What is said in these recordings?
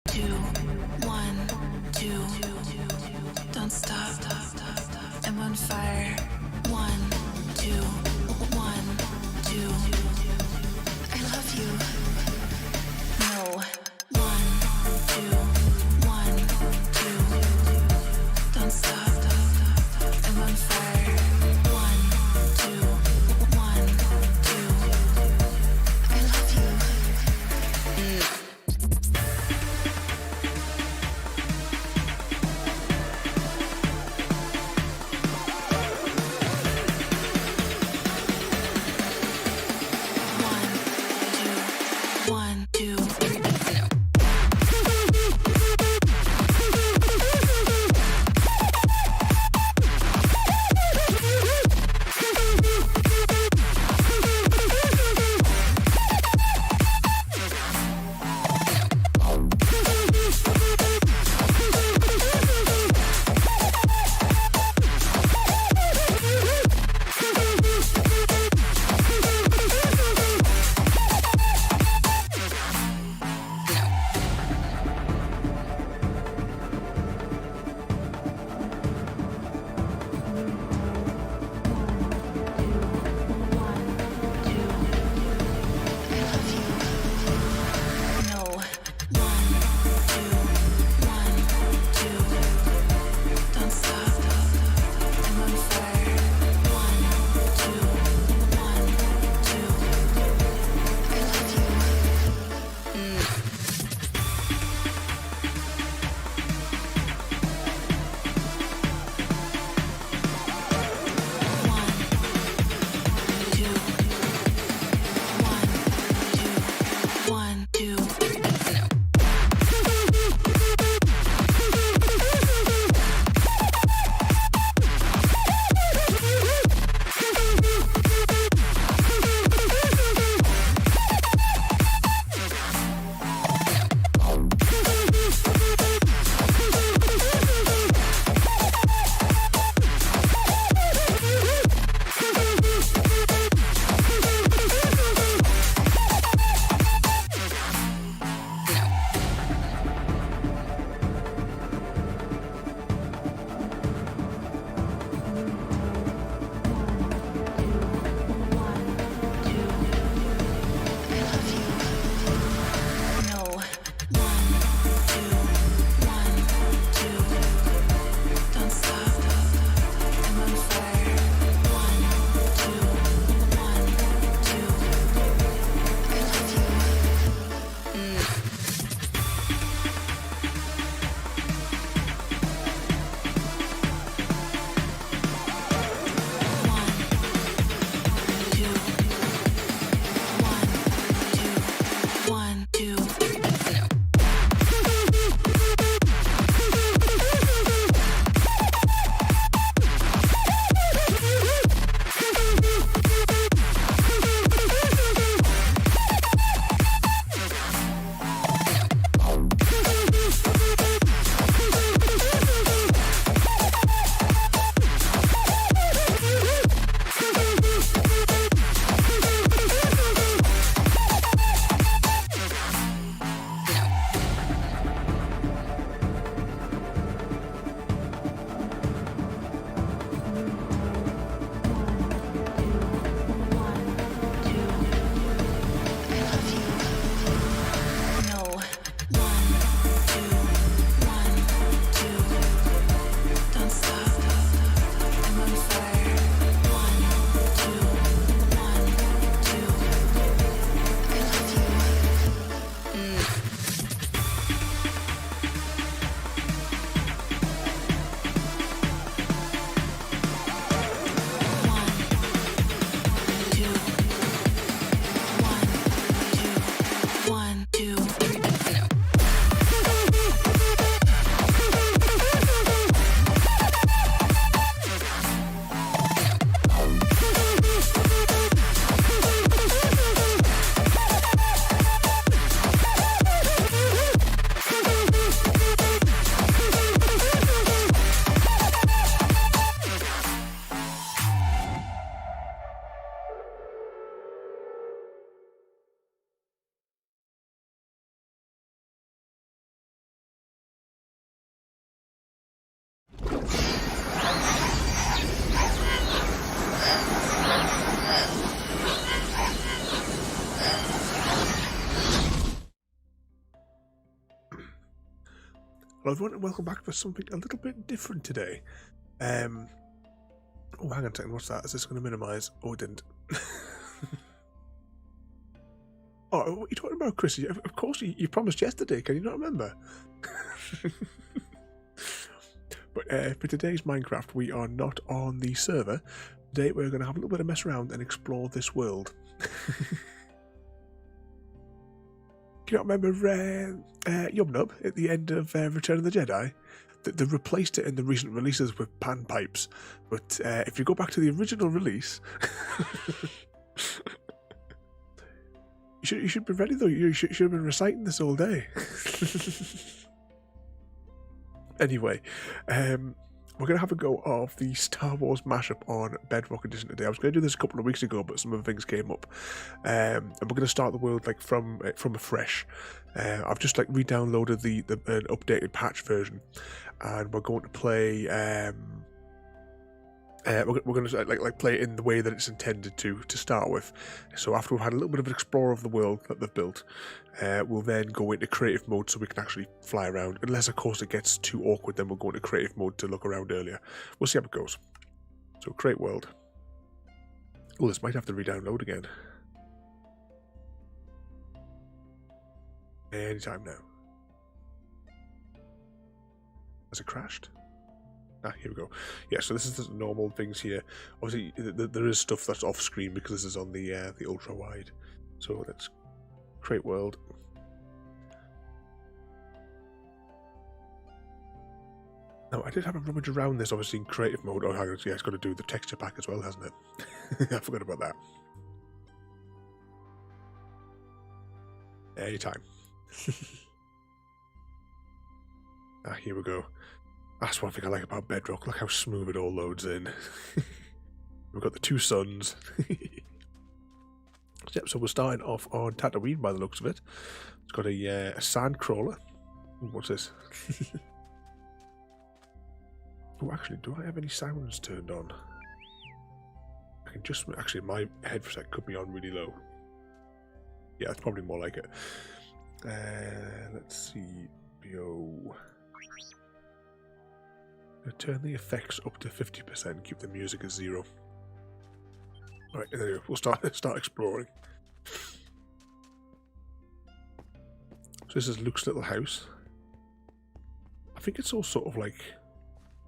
two, one, two. Don't stop. I'm on fire. One, two, one, two. I love you. No. One, two, one, two. Don't stop. I'm on fire. One, two, one, two. I love you. Hello everyone and welcome back for something a little bit different today. Oh, hang on a second, what's that? Is this going to minimise? Oh, it didn't. Oh, what are you talking about, Chrissy? Of course, you promised yesterday, can you not remember? But for today's Minecraft, we are not on the server. Today we're going to have a little bit of mess around and explore this world. Do you not remember Yum-Nub at the end of Return of the Jedi? They replaced it in the recent releases with panpipes. But if you go back to the original release, you should be ready though. You should have been reciting this all day. Anyway, we're going to have a go of the Star Wars Mashup on Bedrock Edition today. I was going to do this a couple of weeks ago, but some other things came up. And we're going to start the world like from afresh. I've just like re-downloaded the an updated patch version, and we're going to play. We're going to like play it in the way that it's intended to start with. So after we've had a little bit of an explore of the world that they've built, we'll then go into creative mode so we can actually fly around. Unless of course it gets too awkward, then we'll go into creative mode to look around earlier. We'll see how it goes. So create world. Oh, this might have to re-download again. Anytime now. Has it crashed? Ah, here we go. Yeah, so this is the normal things here. Obviously, there is stuff that's off screen because this is on the ultra wide. So let's create world. Now, I did have a rummage around this, obviously in creative mode. Oh, yeah, it's got to do the texture pack as well, hasn't it? I forgot about that. Anytime. Ah, here we go. That's one thing I like about Bedrock. Look how smooth it all loads in. We've got the two suns. Yep, so we're starting off on Tatooine by the looks of it. It's got a sand crawler. Ooh, what's this? Oh, actually, do I have any sounds turned on? I can just... Actually, my headset could be on really low. Yeah, that's probably more like it. Let's see. Yo... Turn the effects up to 50%, keep the music at 0. Right, there we go. We'll start exploring. So this is Luke's little house. I think it's all sort of like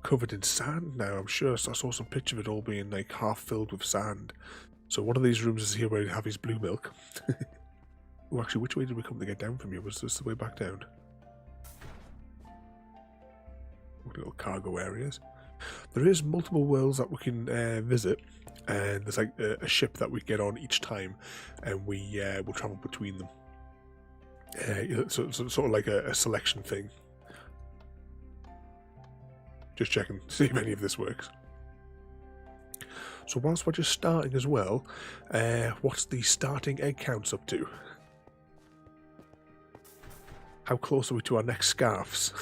covered in sand now. I'm sure I saw some picture of it all being like half filled with sand. So one of these rooms is here where you have his blue milk. Oh, actually, which way did we come to get down from here? Was this the way back down? Little cargo areas. There is multiple worlds that we can visit, and there's like a ship that we get on each time, and we will travel between them. So sort of like a selection thing. Just checking, see if any of this works. So whilst we're just starting as well, what's the starting egg counts up to? How close are we to our next scarves?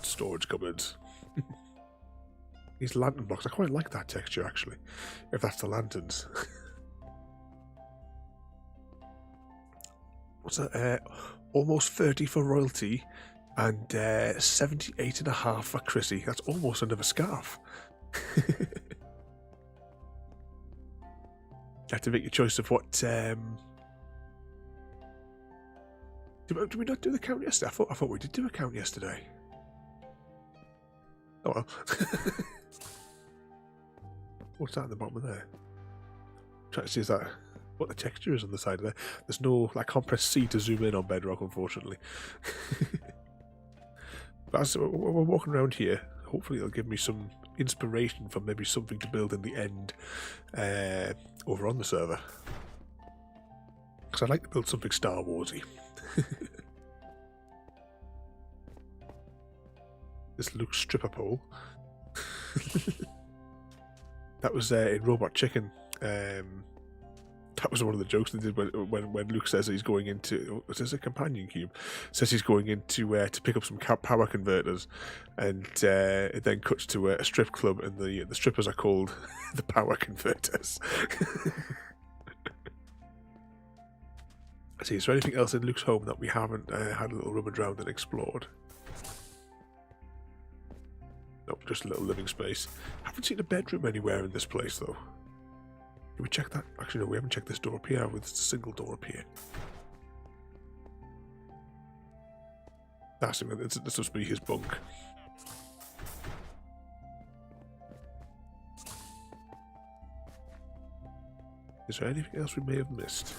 Storage cupboards. These lantern blocks, I quite like that texture actually, if that's the lanterns. What's that? Almost 30 for royalty and 78.5 for Chrissy. That's almost another scarf. You have to make your choice of what... Did we not do the count yesterday? I thought we did do a count yesterday. Oh well. What's that at the bottom of there? I'm trying to see what the texture is on the side of there. There's no, I can't press C to zoom in on Bedrock, unfortunately. But as we're walking around here, hopefully it'll give me some inspiration for maybe something to build in the end over on the server. Because I'd like to build something Star Warsy. This Luke's stripper pole. That was in Robot Chicken. That was one of the jokes they did when Luke says that he's going into... Is this a companion cube? Says he's going into to pick up some power converters, and it then cuts to a strip club, and the strippers are called the power converters. Let's see, is there anything else in Luke's home that we haven't had a little rummage around and explored? Nope, just a little living space. Haven't seen a bedroom anywhere in this place though. Did we check that? Actually, no, we haven't checked this door up here. It's a single door up here. That's it. This must be his bunk. Is there anything else we may have missed?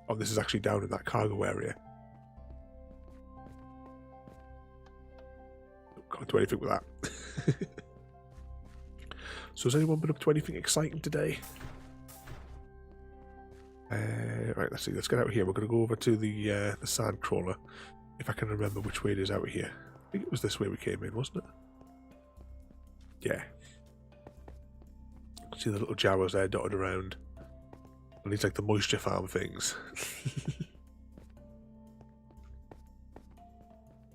Oh, this is actually down in that cargo area. Can't do anything with that. So has anyone been up to anything exciting today? Right, let's see. Let's get out of here. We're going to go over to the sand crawler, if I can remember which way it is out of here. I think it was this way we came in, wasn't it? Yeah. See the little Jawas there dotted around. And these like the moisture farm things.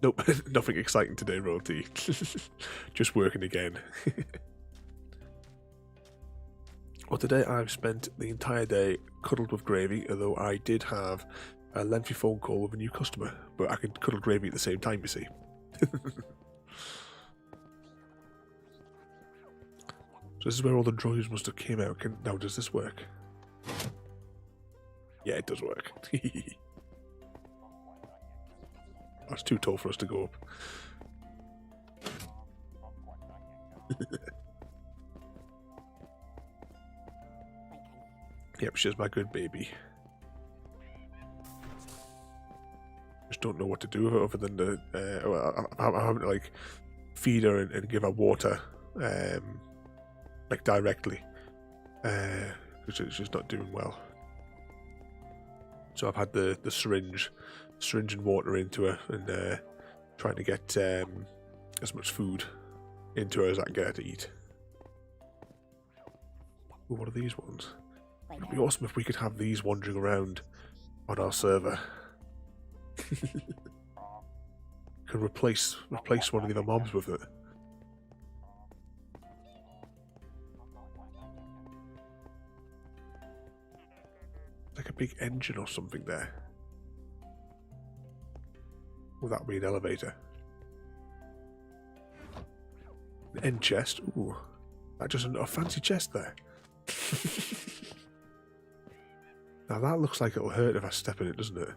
Nope, nothing exciting today, Royalty. Just working again. Well, today I've spent the entire day cuddled with Gravy, although I did have a lengthy phone call with a new customer, but I could cuddle Gravy at the same time, you see. So this is where all the droids must have came out. Now, does this work? Yeah, it does work. That's too tall for us to go up. Yep, she's my good baby. Just don't know what to do with her other than to, I'm having to like feed her and give her water, like directly, because she's not doing well. So I've had the syringing water into her and trying to get as much food into her as I can get her to eat. Ooh, what are these ones? It'd be awesome if we could have these wandering around on our server. Can replace one of the other mobs with it. Like a big engine or something there. Will that be an elevator? An end chest? Ooh. That just a fancy chest there. Now that looks like it'll hurt if I step in it, doesn't it?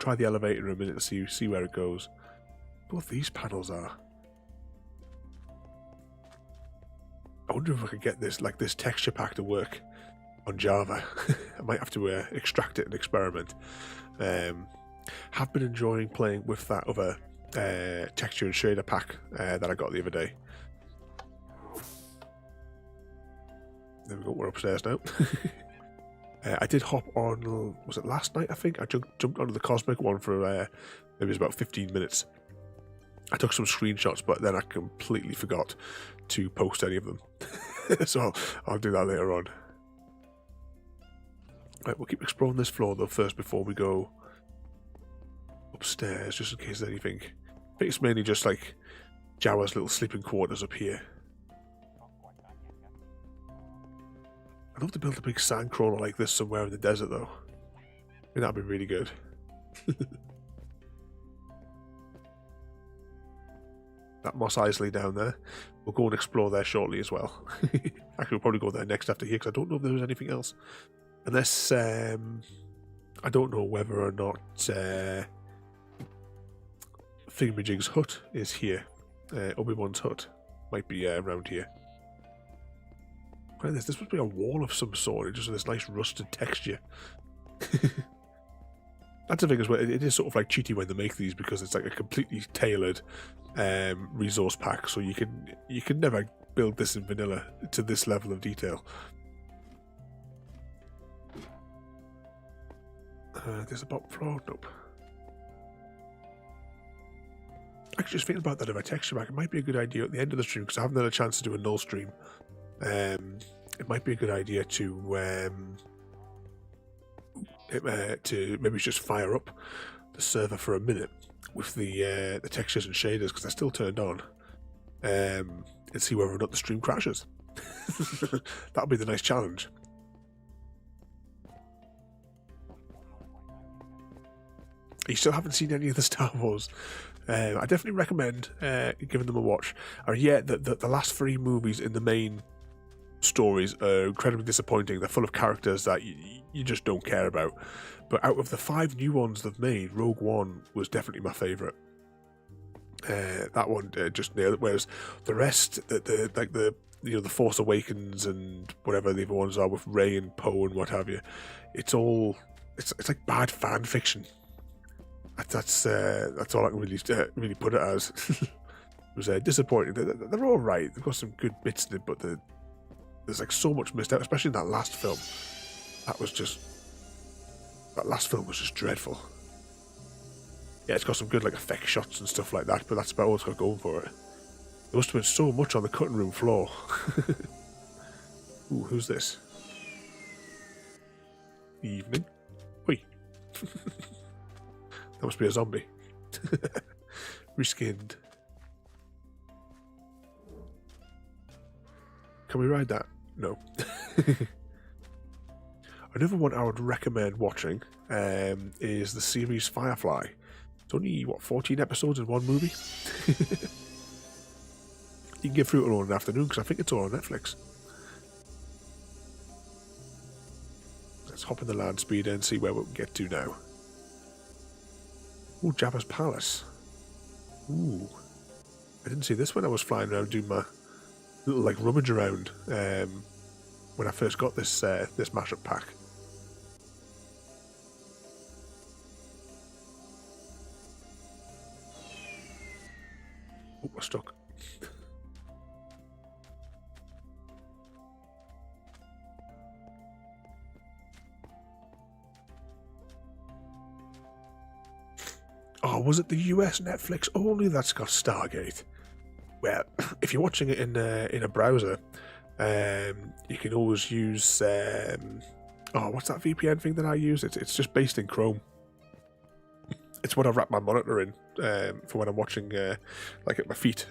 Try the elevator in a minute and see where it goes. Both these panels are. I wonder if I could get this texture pack to work on Java. I might have to extract it and experiment. Have been enjoying playing with that other texture and shader pack that I got the other day. There we go, we're upstairs now. I did hop on, was it last night I think? I jumped onto the Cosmic one for maybe it was about 15 minutes. I took some screenshots, but then I completely forgot to post any of them. So I'll do that later on. Right, we'll keep exploring this floor though first before we go upstairs, just in case there's anything. I think it's mainly just like Jawa's little sleeping quarters up here. I'd love to build a big sand crawler like this somewhere in the desert though. I think that'd be really good. That Moss Isley down there. We'll go and explore there shortly as well. Actually, we'll probably go there next after here because I don't know if there's anything else. Unless, I don't know whether or not Thingamajig's hut is here. Obi-Wan's hut might be around here. This must be a wall of some sort. It's just this nice rusted texture. That's the thing as well. It is sort of like cheaty when they make these because it's like a completely tailored resource pack. So you can never build this in vanilla to this level of detail. There's a bottom floor. Nope. Actually, just thinking about that of a texture pack, it might be a good idea at the end of the stream because I haven't had a chance to do a null stream. It might be a good idea to maybe just fire up the server for a minute with the textures and shaders because they're still turned on. and see whether or not the stream crashes. That'll be the nice challenge. You still haven't seen any of the Star Wars? I definitely recommend giving them a watch. Yeah, the last 3 movies in the main stories are incredibly disappointing. They're full of characters that you just don't care about. But out of the 5 new ones they've made, Rogue One was definitely my favourite. That one just nailed it. Whereas the rest, the Force Awakens and whatever the other ones are with Rey and Poe and what have you, it's like bad fan fiction. That's all I can really put it as. It was disappointing. They're all right. They've got some good bits in it, but there's like so much missed out, especially in that last film. That last film was just dreadful. Yeah, it's got some good like effect shots and stuff like that, but that's about all it's got going for it. There must have been so much on the cutting room floor. Ooh, who's this? Evening. Oi. That must be a zombie. Reskinned. Can we ride that? No. Another one I would recommend watching is the series Firefly. It's only, 14 episodes in one movie? You can get through it all in an afternoon, because I think it's all on Netflix. Let's hop in the land speeder and see where we can get to now. Ooh, Jabba's Palace. Ooh. I didn't see this when I was flying around doing my little like rummage around when I first got this this Mashup pack. Oh, we're stuck. Oh, was it the US Netflix only that's got Stargate? Well, if you're watching it in a browser, you can always use what's that VPN thing that I use? It's just based in Chrome. It's what I wrap my monitor in for when I'm watching like at my feet.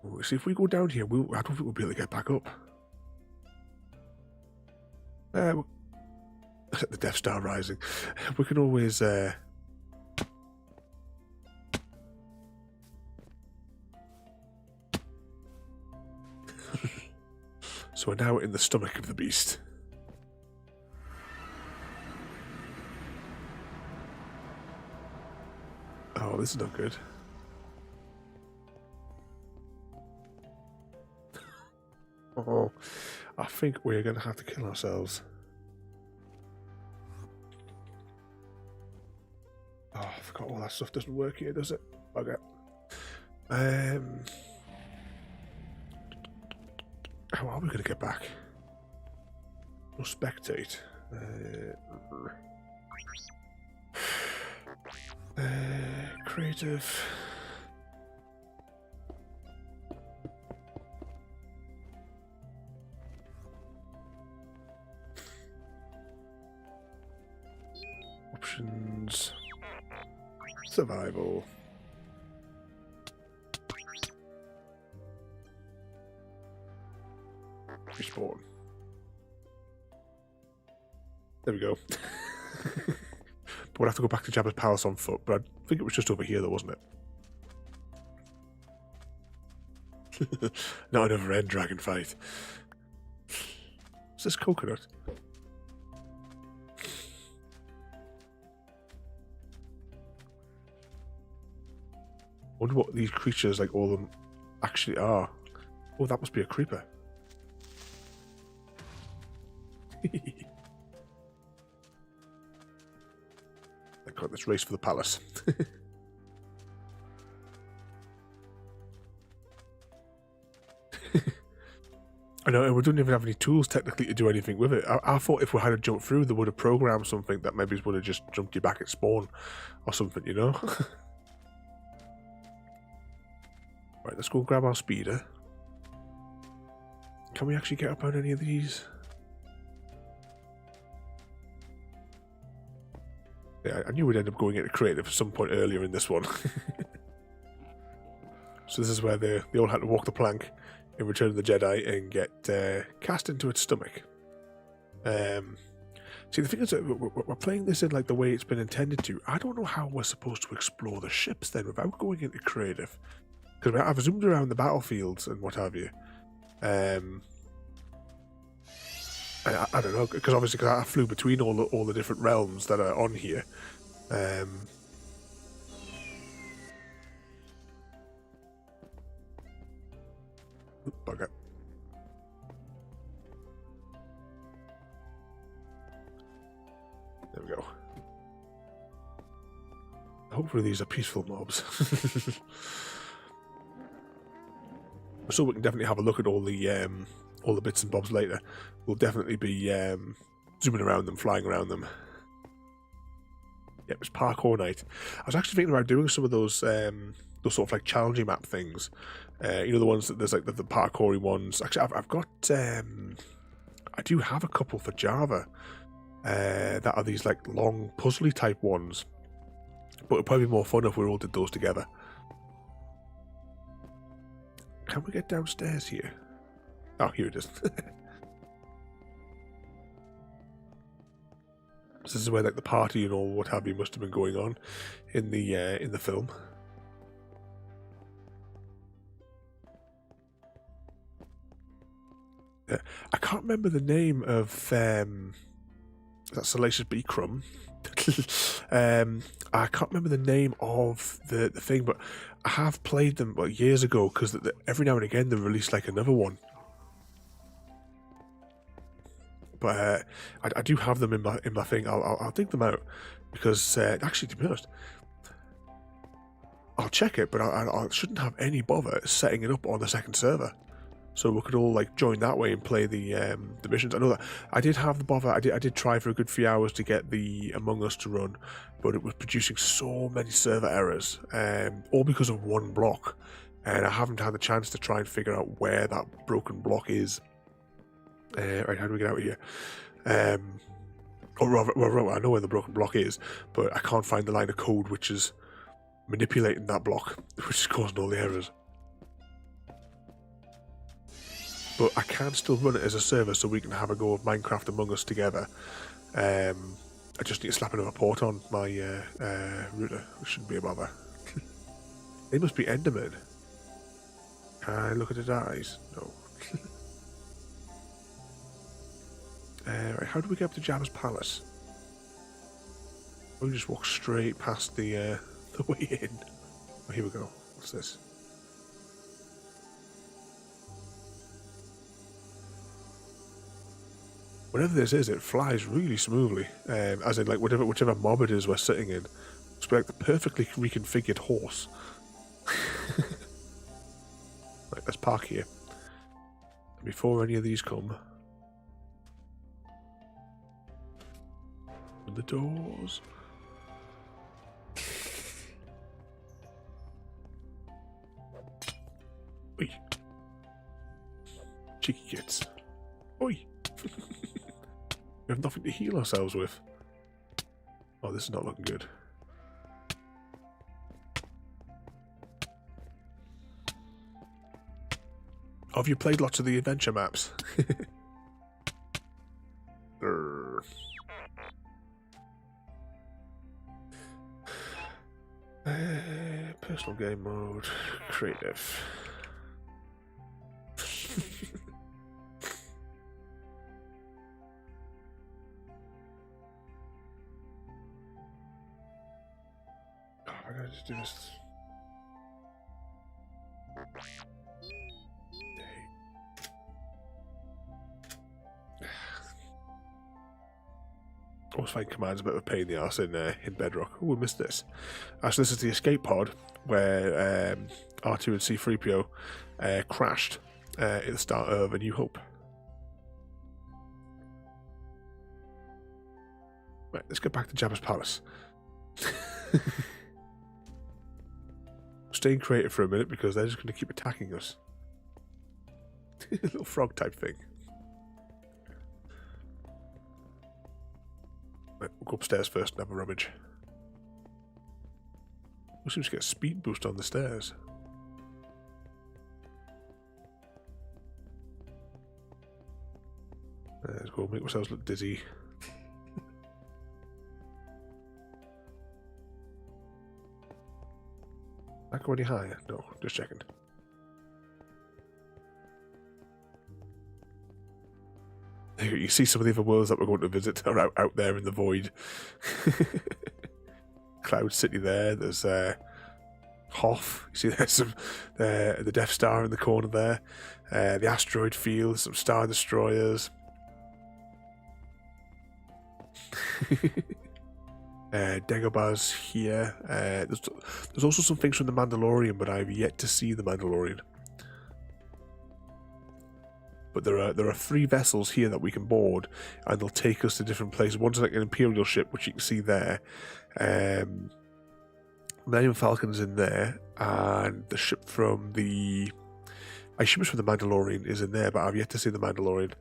Ooh, see if we go down here, I don't think we'll be able to get back up. The Death Star rising. We can always so we're now in the stomach of the beast. Oh, this is not good. Oh, I think we're going to have to kill ourselves. Oh, I forgot all that stuff doesn't work here, does it? Okay. How are we going to get back? Or spectate? Creative. Options. Survival. Respawn. There we go. But we'll have to go back to Jabba's Palace on foot, but I think it was just over here though, wasn't it? Not another end dragon fight. What's this coconut? I wonder what these creatures, like all of them, actually are. Oh, that must be a creeper. Let's race for the palace. I know, and we don't even have any tools technically to do anything with it. I thought if we had to jump through, they would have programmed something that maybe would have just jumped you back at spawn or something, you know? Right, let's go grab our speeder. Can we actually get up on any of these? Yeah, I knew we'd end up going into creative at some point earlier in this one. So this is where they all had to walk the plank in Return of the Jedi and get cast into its stomach. See, the thing is that we're playing this in like the way it's been intended to. I don't know how we're supposed to explore the ships then without going into creative. Because I've zoomed around the battlefields and what have you. I don't know, because obviously I flew between all the different realms that are on here. Bugger. There we go. Hopefully these are peaceful mobs. So we can definitely have a look at all the bits and bobs later. We'll definitely be zooming around them, flying around them. Yep, it's parkour night. I was actually thinking about doing some of those sort of like challenging map things. You know, the ones that there's like the parkoury ones. Actually, I've got I do have a couple for Java that are these like long puzzly type ones. But it'd probably be more fun if we all did those together. Can we get downstairs here? Oh, here it is. This is where like the party and all what have you must have been going on in the film. I can't remember the name of that Salacious Bee Crumb. I can't remember the name of the thing, but I have played them years ago because every now and again they release like another one. But I do have them in my thing. I'll dig them out because actually, to be honest, I'll check it, but I shouldn't have any bother setting it up on the second server. So we could all like join that way and play the missions. I know that I did have the bother. I did try for a good few hours to get the Among Us to run, but it was producing so many server errors, all because of one block, and I haven't had the chance to try and figure out where that broken block is. Right, how do we get out of here? Or rather, I know where the broken block is, but I can't find the line of code which is manipulating that block, which is causing all the errors. But I can still run it as a server so we can have a go of Minecraft Among Us together. I just need to slap another port on my router. It shouldn't be a bother. They must be Endermen. Can I look at his eyes? No. Right, how do we get up to Jabba's palace? We just walk straight past the way in. Oh, here we go. What's this? Whatever this is, it flies really smoothly. As in, like, whichever mob it is we're sitting in. It's like the perfectly reconfigured horse. Right, let's park here. And before any of these come... Open the doors. Oi. Cheeky kids. Oi. We have nothing to heal ourselves with. Oh, this is not looking good. Have you played lots of the adventure maps? Personal game mode, creative. I gotta just do this. Always find commands a bit of a pain in the arse in Bedrock. Oh, we missed this. Actually, this is the escape pod where R2 and C-3PO crashed at the start of A New Hope. Right, let's get back to Jabba's palace. Staying creative for a minute because they're just going to keep attacking us. Little frog type thing. Right, we'll go upstairs first and have a rummage. We seem to get a speed boost on the stairs. Let's go make ourselves look dizzy. That go any higher? No, just checking. You see some of the other worlds that we're going to visit are out there in the void. Cloud City there. There's Hoth. You see there's some the Death Star in the corner there. The asteroid field, some Star Destroyers. Dagobah's here. There's also some things from the Mandalorian, but I've yet to see the Mandalorian. But there are 3 vessels here that we can board, and they'll take us to different places. One's like an Imperial ship, which you can see there. Millennium Falcon's in there, and the ship from the... I assume it's from the Mandalorian is in there, but I've yet to see the Mandalorian.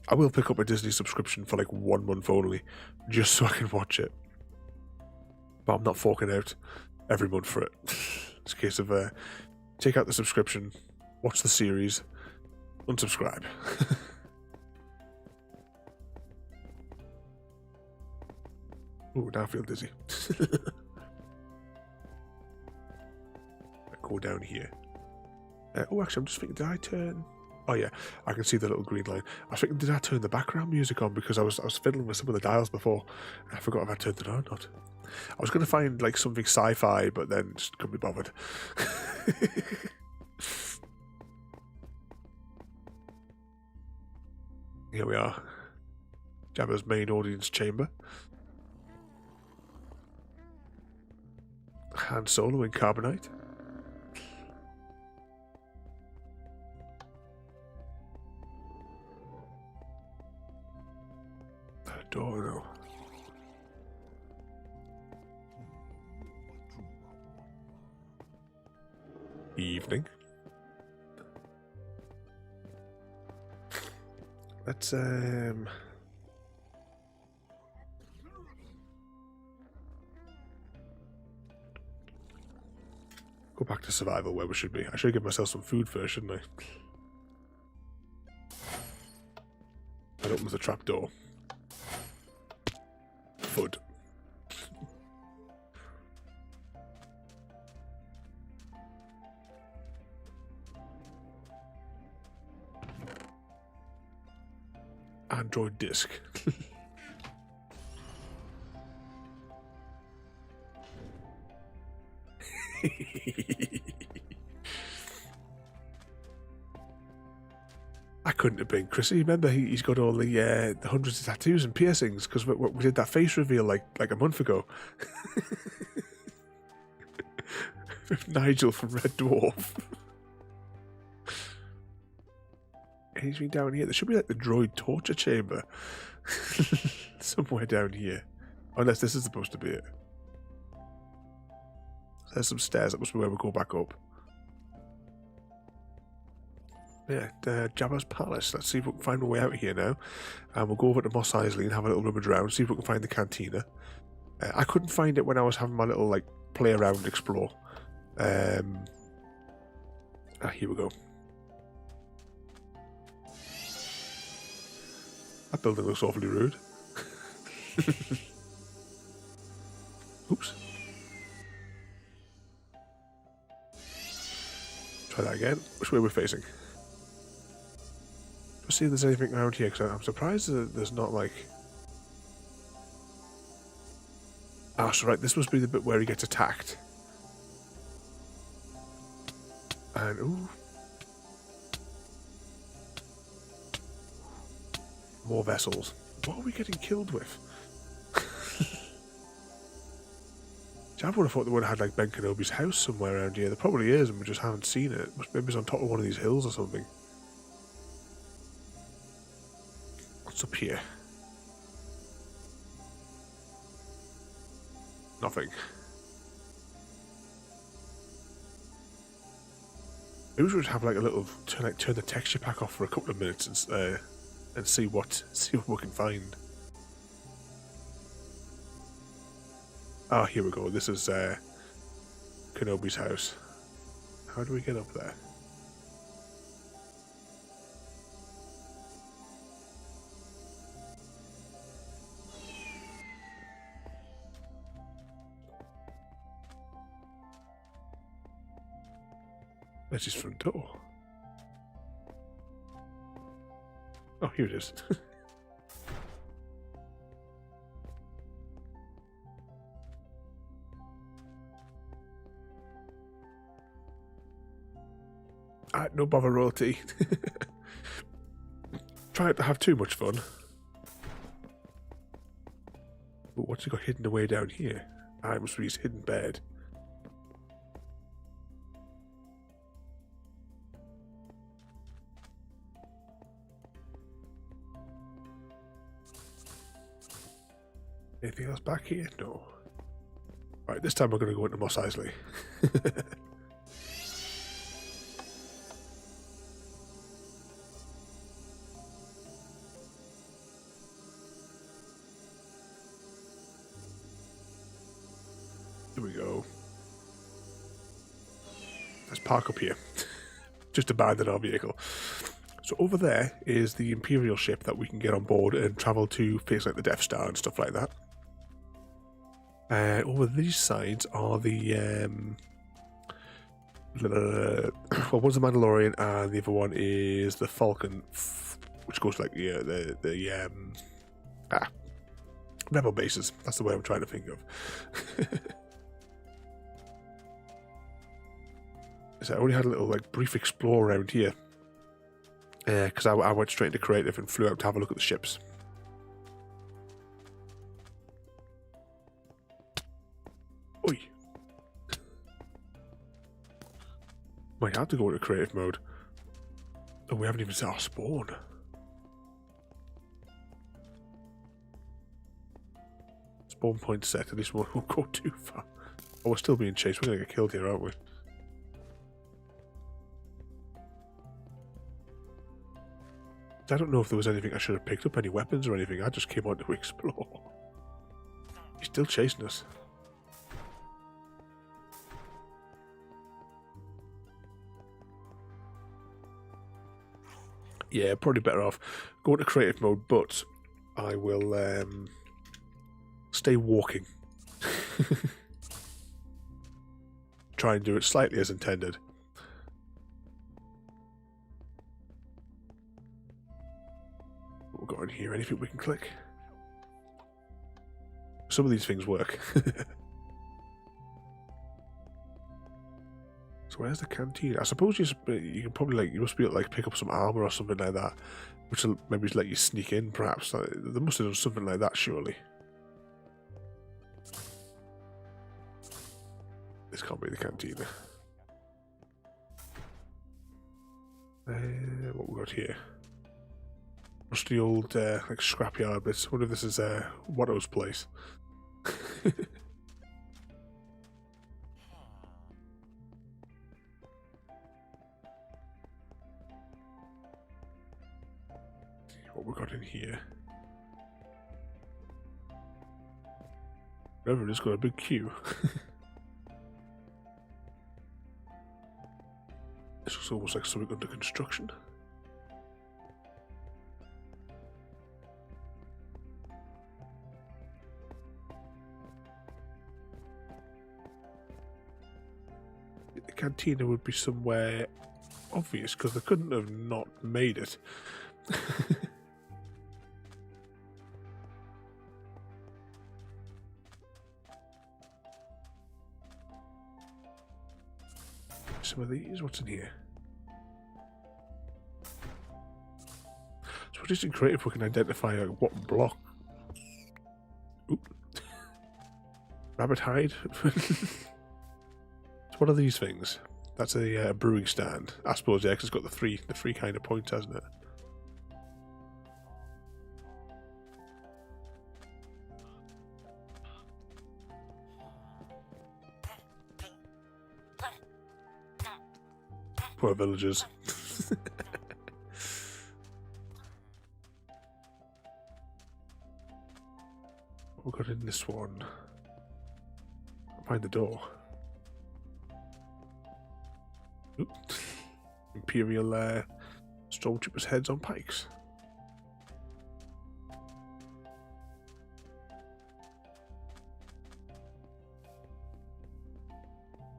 I will pick up a Disney subscription for like 1 month only, just so I can watch it. But I'm not forking out every month for it. It's a case of take out the subscription, watch the series, unsubscribe. Ooh, now I feel dizzy. Go down here. Oh, actually, I'm just thinking, did I turn... Oh yeah, I can see the little green line. I was thinking, did I turn the background music on? Because I was fiddling with some of the dials before, and I forgot if I turned it on or not. I was going to find like something sci-fi, but then just couldn't be bothered. Here we are. Jabba's main audience chamber. Han Solo in carbonite. Door, no. Evening. Let's go back to survival where we should be. I should give myself some food first, shouldn't I? That opens the trap door. Food. Android disk. I couldn't have been Chrissy. Remember, he's got all the hundreds of tattoos and piercings because we did that face reveal like a month ago. With Nigel from Red Dwarf. Anything down here? There should be like the droid torture chamber somewhere down here, unless this is supposed to be it. There's some stairs. That must be where we go back up. Yeah, Jabba's Palace. Let's see if we can find a way out of here now. And we'll go over to Mos Eisley and have a little rummage around, see if we can find the cantina. I couldn't find it when I was having my little, like, play around, explore. Here we go. That building looks awfully rude. Oops. Try that again. Which way we're facing? Let's see if there's anything around here, because I'm surprised that there's not, like... Ah, so right, this must be the bit where he gets attacked. And, ooh. More vessels. What are we getting killed with? I would have thought they would have had, like, Ben Kenobi's house somewhere around here. There probably is, and we just haven't seen it. Maybe it's on top of one of these hills or something. What's up here? Nothing. Maybe we should have like a little turn the texture pack off for a couple of minutes and see what we can find. Ah, here we go. This is Kenobi's house. How do we get up there? Where's his front door? Oh, here it is. No bother, royalty. Trying to have too much fun. But what's he got hidden away down here? I must be his hidden bed. Anything else back here? No. Right, this time we're going to go into Mos Eisley. Here we go. Let's park up here. Just abandon our vehicle. So over there is the Imperial ship that we can get on board and travel to places like the Death Star and stuff like that. Over these sides are the well, one's the Mandalorian and the other one is the Falcon, which goes like the rebel bases. That's the way I'm trying to think of. So I only had a little like brief explore around here because I went straight into creative and flew out to have a look at the ships. Oi. Might have to go into creative mode. Oh, we haven't even set our spawn. Spawn point set, at least we won't go too far. Oh, we're still being chased. We're going to get killed here, aren't we? I don't know if there was anything I should have picked up, any weapons or anything. I just came on to explore. He's still chasing us. Yeah, probably better off going to creative mode, but I will stay walking. Try and do it slightly as intended. What we've got in here, anything we can click? Some of these things work. So where's the canteen? I suppose you can probably like you must be able to like pick up some armor or something like that, which will maybe let you sneak in. Perhaps they must have done something like that, surely. This can't be the canteen. What we got here? Rusty old like scrapyard bits. I wonder if this is Watto's place. What we got in here? Reverend has got a big queue. This looks almost like something under construction. The cantina would be somewhere obvious because they couldn't have not made it. Some of these, what's in here? So just in creative we can identify like what block. Oop. Rabbit hide. So what are these things? That's a brewing stand. I suppose yeah, 'cause it's got the three kind of points, hasn't it? Poor villagers. What we got in this one? Find the door. Oop. Imperial stormtroopers' heads on pikes.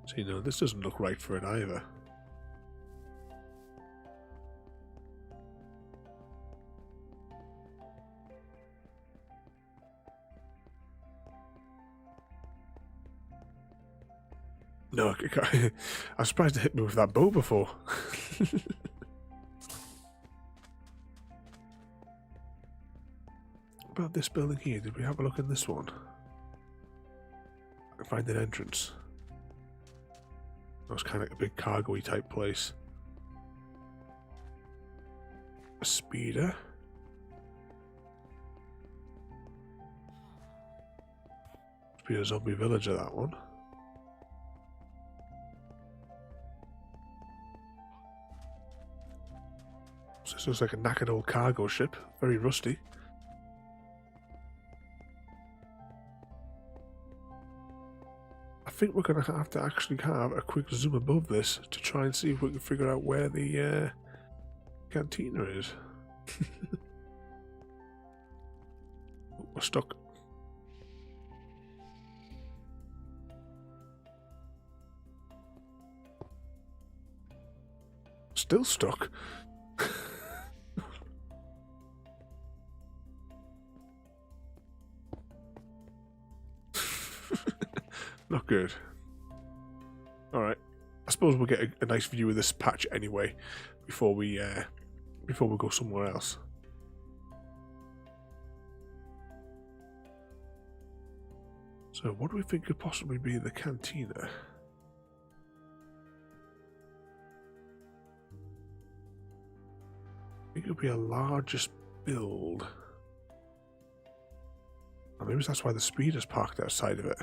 So you know this doesn't look right for it either. No, I can't. I'm surprised it hit me with that bow before. What about this building here? Did we have a look in this one? I can find an entrance. That was kind of like a big cargo-y type place. A speeder. Must be a zombie villager, that one. So this looks like a knackered old cargo ship. Very rusty. I think we're going to have to actually have a quick zoom above this to try and see if we can figure out where the cantina is. Oh, we're stuck. Still stuck. Not good. Alright. I suppose we'll get a nice view of this patch anyway before we go somewhere else. So what do we think could possibly be the cantina? I think it'll be a largest build. Or maybe that's why the speeder's parked outside of it.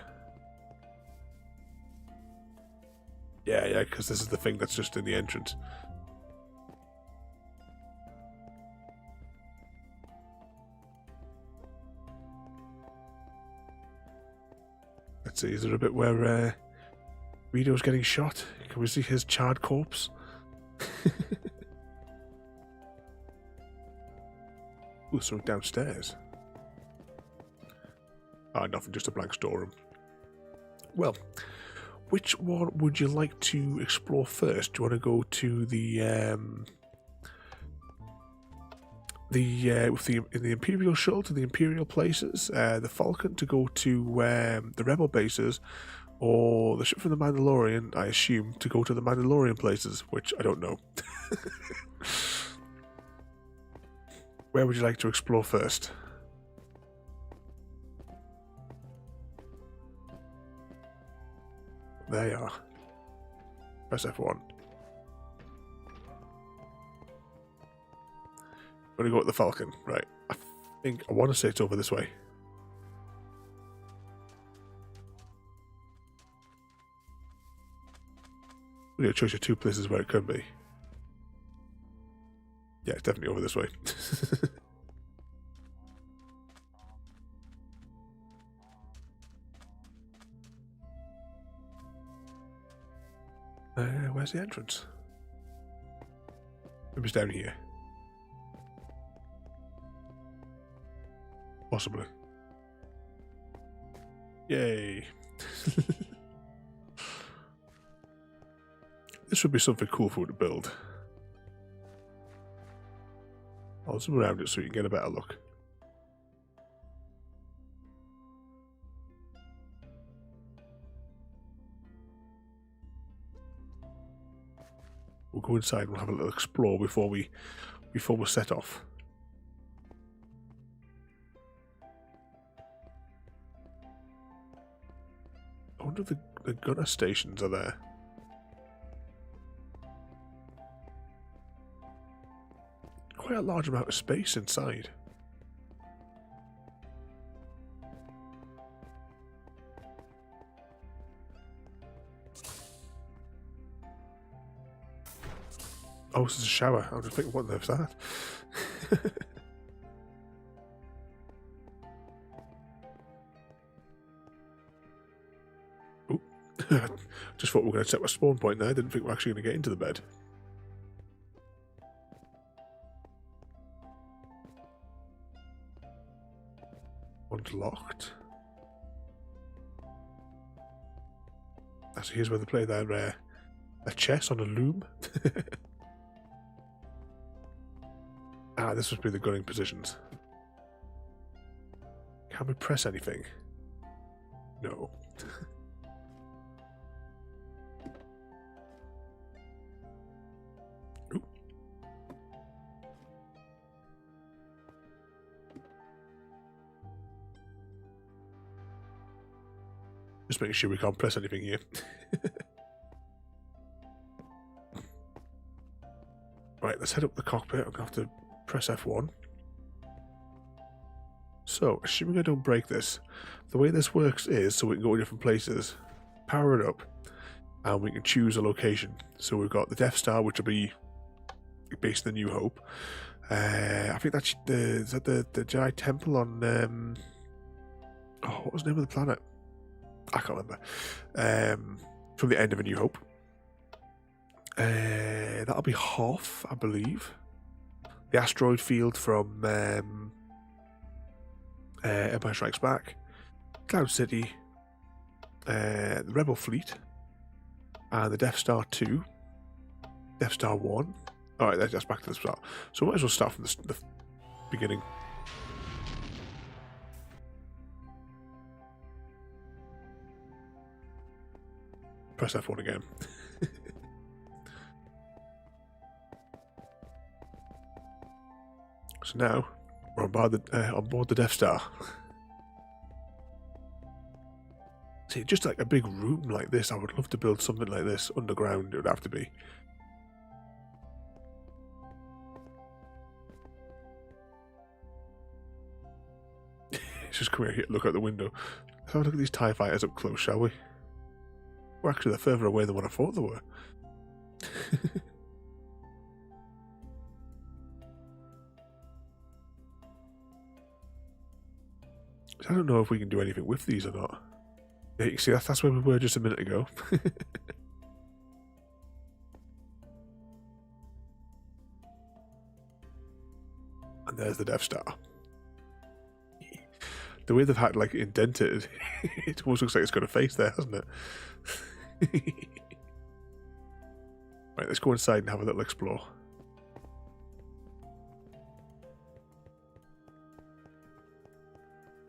Yeah, because this is the thing that's just in the entrance. Let's see, is there a bit where Rito's getting shot? Can we see his charred corpse? Ooh, something downstairs. Ah, nothing, just a blank storeroom. Well, which one would you like to explore first? Do you want to go to in the Imperial shuttle to the Imperial places, the Falcon to go to the Rebel bases, or the ship from the Mandalorian, I assume, to go to the Mandalorian places, which I don't know. Where would you like to explore first? There you are. Press F1. I'm going to go with the Falcon. Right. I want to say it's over this way. We got a choice of two places where it could be. Yeah, it's definitely over this way. Where's the entrance? Maybe it's down here. Possibly. Yay. This would be something cool for you to build. I'll zoom around it so you can get a better look. We'll go inside and we'll have a little explore before we set off. I wonder if the gunner stations are there. Quite a large amount of space inside. Oh, this is a shower. I was just thinking, what the heck's that? Oop. Just thought we were going to set a spawn point there. Didn't think we were actually going to get into the bed. One's locked. So here's where they play their chess on a loom. Ah, this must be the gunning positions. Can we press anything? No. Just making sure we can't press anything here. Right, let's head up the cockpit. I'm going to have to press F1. So, assuming I don't break this, the way this works is, so we can go to different places, power it up, and we can choose a location. So we've got the Death Star, which will be based in the New Hope. I think that's is that the Jedi Temple on... oh, what was the name of the planet? I can't remember. From the end of A New Hope. That'll be Hoth, I believe. The asteroid field from Empire Strikes Back. Cloud City. The Rebel Fleet. And the Death Star 2. Death Star 1. Alright, that's back to the start. So we might as well start from the beginning. Press F1 again. So now we're on board the Death Star. See, just like a big room like this, I would love to build something like this underground. It would have to be. Just come here, look out the window. Let's have a look at these TIE fighters up close, shall we? Well, actually, they're further away than what I thought they were. I don't know if we can do anything with these or not. Yeah, you can see that's where we were just a minute ago. And there's the Death Star. The way they've had like indented, it almost looks like it's got a face there, hasn't it? Right, let's go inside and have a little explore.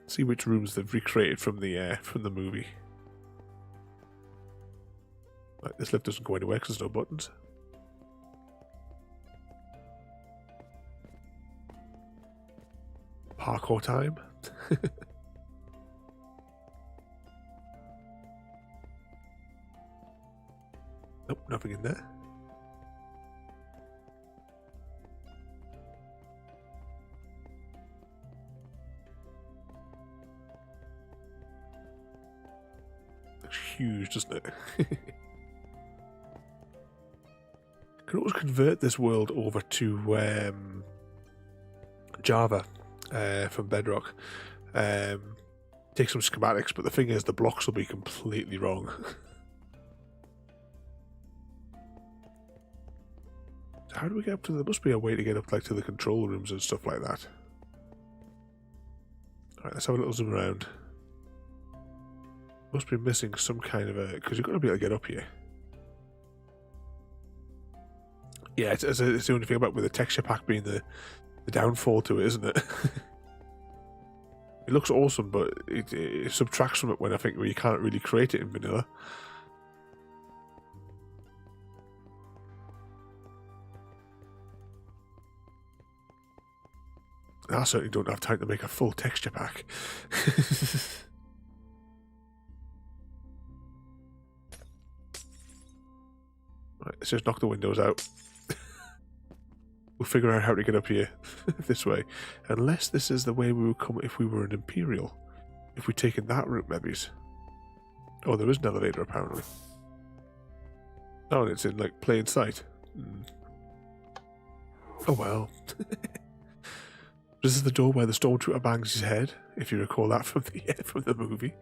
See which rooms they've recreated from the movie. Right, this lift doesn't go anywhere because there's no buttons. Parkour time. Nope, nothing in there. Looks huge, doesn't it? Can always convert this world over to Java from Bedrock. Take some schematics, but the thing is, the blocks will be completely wrong. How do we get up to? There must be a way to get up, like, to the control rooms and stuff like that. All right, let's have a little zoom around. Must be missing some kind of a, because you've got to be able to get up here. Yeah, it's the only thing about with the texture pack being the downfall to it, isn't it? It looks awesome, but it subtracts from it when I think you can't really create it in vanilla. I certainly don't have time to make a full texture pack. Right, let's just knock the windows out. We'll figure out how to get up here this way. Unless this is the way we would come if we were an Imperial. If we'd taken that route, maybe. Oh, there is an elevator, apparently. Oh, and it's in, like, plain sight. Oh, well. This is the door where the Stormtrooper bangs his head, if you recall that from the movie.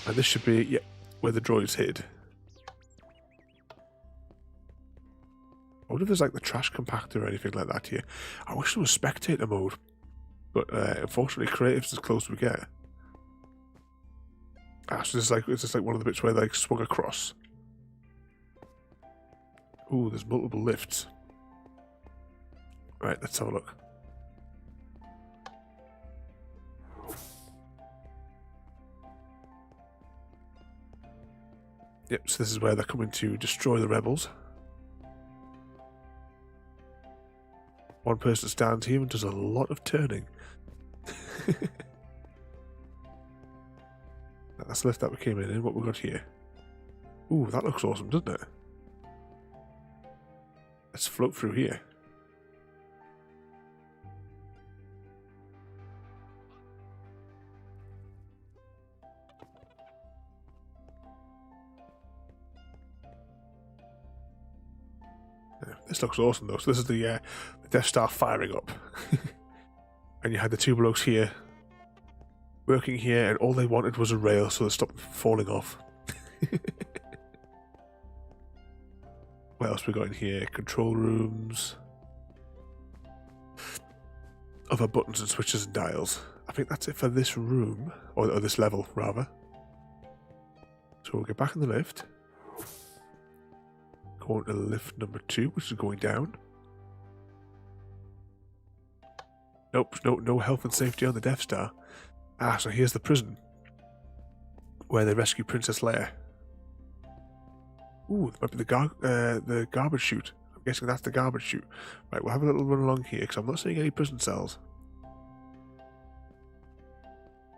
And this should be, yeah, where the droids hid. I wonder if there's like the trash compactor or anything like that here. I wish there was spectator mode, but unfortunately creative's as close as we get. Ah, so it's just like one of the bits where they like swung across. Ooh, there's multiple lifts. Right, let's have a look. Yep, so this is where they're coming to destroy the rebels. One person stands here and does a lot of turning. That's the lift that we came in. What we got here? Ooh, that looks awesome, doesn't it? Let's float through here. This looks awesome though. So this is the Death Star firing up. And you had the two blokes here working here, and all they wanted was a rail so they stopped falling off. What else we got in here? Control rooms. Other buttons and switches and dials. I think that's it for this room, or this level rather. So we'll get back in the lift. Go on to lift number 2, which is going down. Nope, no health and safety on the Death Star. Ah, so here's the prison where they rescue Princess Leia. Ooh, that might be the garbage chute. I'm guessing that's the garbage chute. Right, we'll have a little run along here because I'm not seeing any prison cells.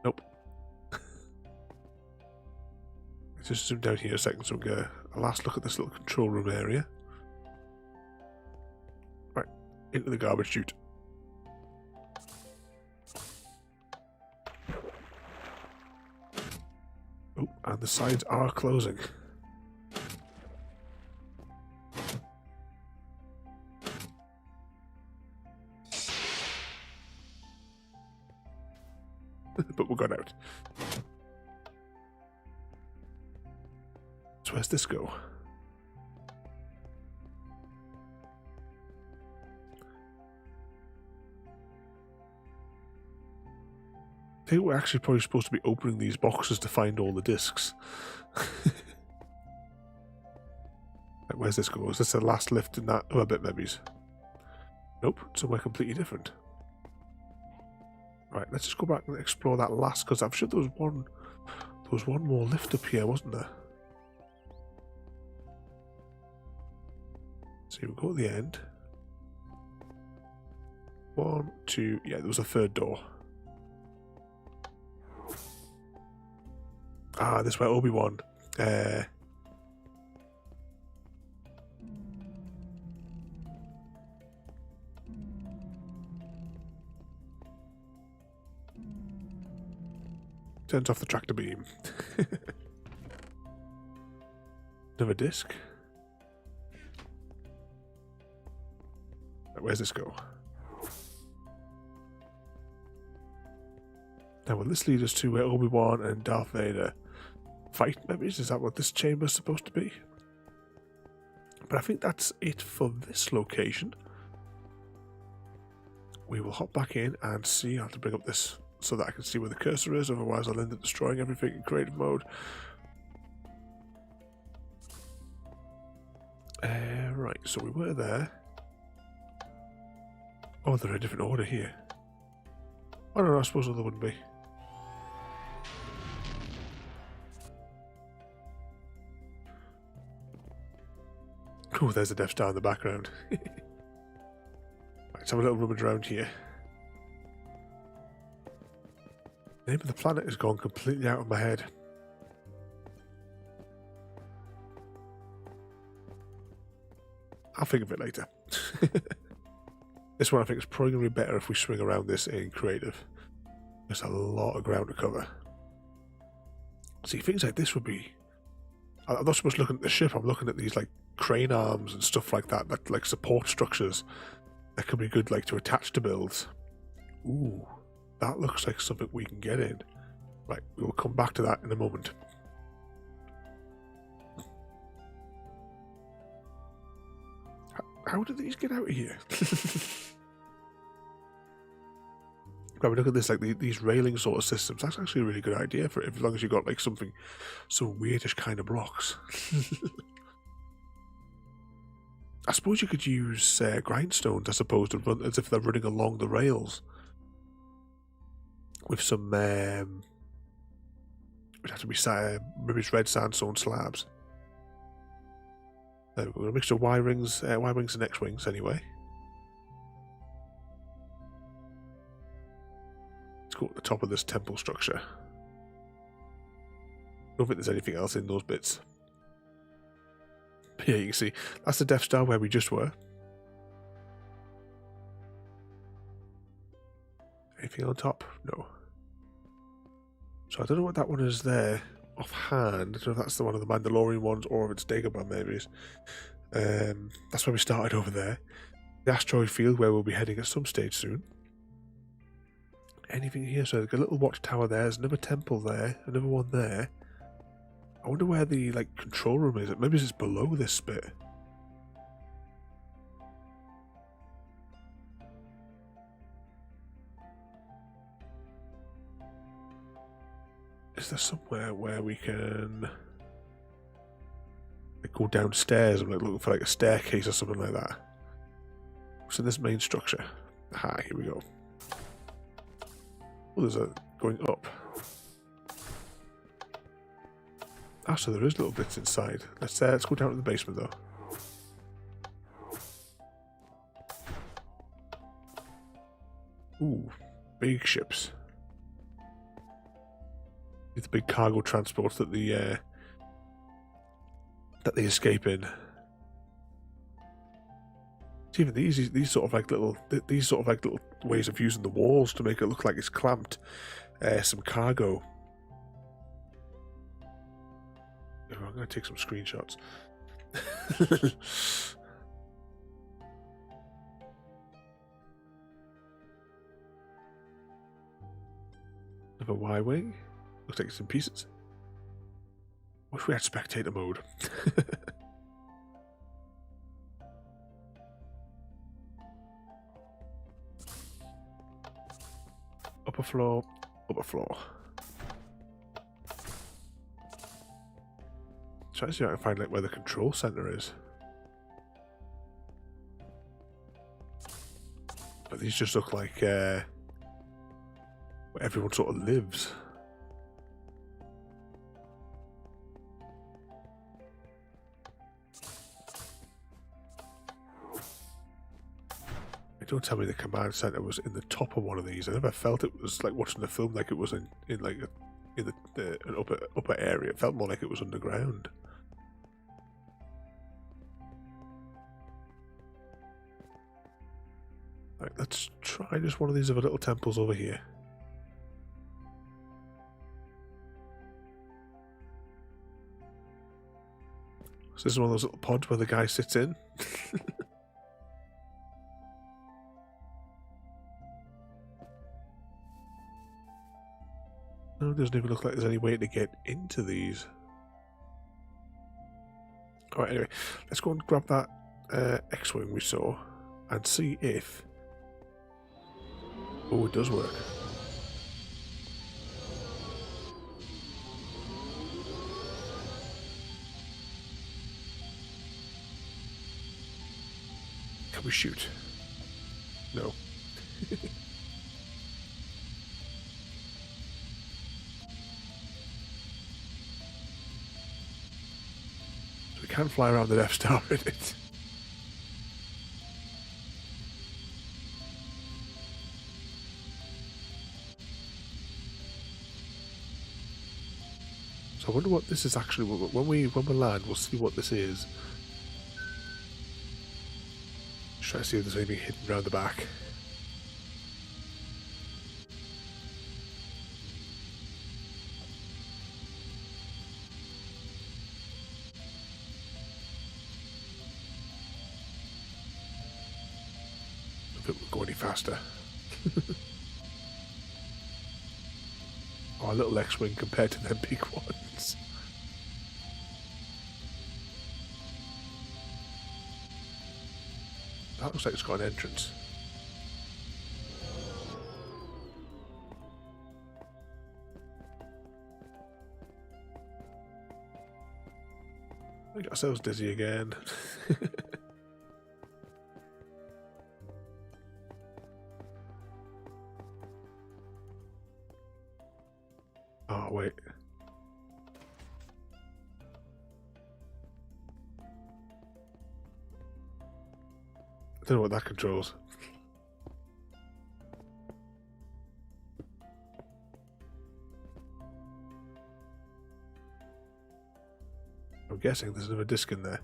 Nope. Let's just zoom down here a second so we get a last look at this little control room area. Right, into the garbage chute. Oh, and the sides are closing. But we got out. So where's this go? I think we're actually probably supposed to be opening these boxes to find all the discs. Right, where's this go? Is this the last lift in that other bit, maybe? Nope, somewhere completely different. Right, let's just go back and explore that last, because I'm sure there was one more lift up here, wasn't there? So we'll go at the end. 1, 2, yeah, there was a third door. Ah, this is where Obi-Wan turns off the tractor beam. Another disc. Right, where's this go? Now will this lead us to where Obi-Wan and Darth Vader fight, maybe? Is that what this chamber is supposed to be? But I think that's it for this location. We will hop back in and see. I have to bring up this so that I can see where the cursor is, otherwise I'll end up destroying everything in creative mode. Right, so we were there. Oh, they're in a different order here. Oh no, I suppose there wouldn't be. Oh, there's the Death Star in the background. Right, let's have a little rummage around here. The name of the planet has gone completely out of my head. I'll think of it later. This one I think is probably going to be better if we swing around this in creative. There's a lot of ground to cover. See, things like this would be... I'm not supposed to look at the ship, I'm looking at these like crane arms and stuff like that, like support structures that could be good like to attach to builds. Ooh, that looks like something we can get in. Right, we'll come back to that in a moment. How did these get out of here? Right, we look at this, like these railing sort of systems. That's actually a really good idea for it, as long as you've got like some weirdish kind of blocks. I suppose you could use grindstones, I suppose, to run as if they're running along the rails with some. It'd have to be maybe it's red sandstone slabs. There we go. A mixture of Y rings and X wings, anyway. Let's go at the top of this temple structure. don't think there's anything else in those bits. But yeah, you can see that's the Death Star where we just were. Anything on top? No. So I don't know what that one is there offhand. I don't know if that's the one of the Mandalorian ones or if it's Dagobah maybe. That's where we started over there. The asteroid field where we'll be heading at some stage soon. Anything here? So there's a little watchtower there. There's another temple there. Another one there. I wonder where the control room is. Maybe it's below this bit. Is there somewhere where we can go downstairs? I'm looking for a staircase or something like that. What's in this main structure? Aha, here we go. Oh, there's a going up. Ah, so there is little bits inside. Let's go down to the basement though. Ooh, big ships. The big cargo transports that they escape in. It's even these sort of little ways of using the walls to make it look like it's clamped some cargo. I'm going to take some screenshots. Another Y-wing. Looks like it's in pieces. Wish we had spectator mode. Upper floor, upper floor. Try to see if I can find where the control center is. But these just look like where everyone sort of lives. Don't tell me the command center was in the top of one of these. I never felt it was like watching the film like it was in an upper area. It felt more like it was underground. Right, let's try just one of these other little temples over here. So this is one of those little pods where the guy sits in. No, it doesn't even look like there's any way to get into these. Alright, anyway, let's go and grab that X-Wing we saw and see if... Oh, it does work. Can we shoot? No. We can fly around the Death Star in it. So I wonder what this is actually. When we land, we'll see what this is. Just try to see if there's anything hidden around the back. If it would go any faster. Our little X-Wing compared to them big ones. That looks like it's got an entrance. We got ourselves dizzy again. Oh, wait. I don't know what that controls. I'm guessing there's another disc in there.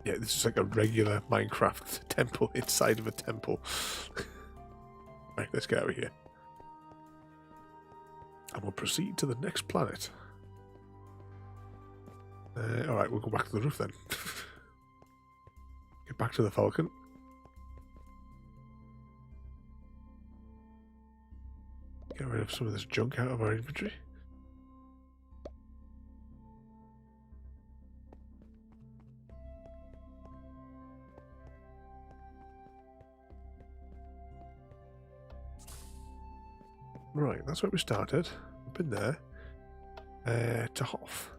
Yeah, this is like a regular Minecraft temple inside of a temple. Right, let's get out of here. And we'll proceed to the next planet. Alright, we'll go back to the roof then. Get back to the Falcon. Get rid of some of this junk out of our inventory. Right, that's where we started. Up in there. To Hoff.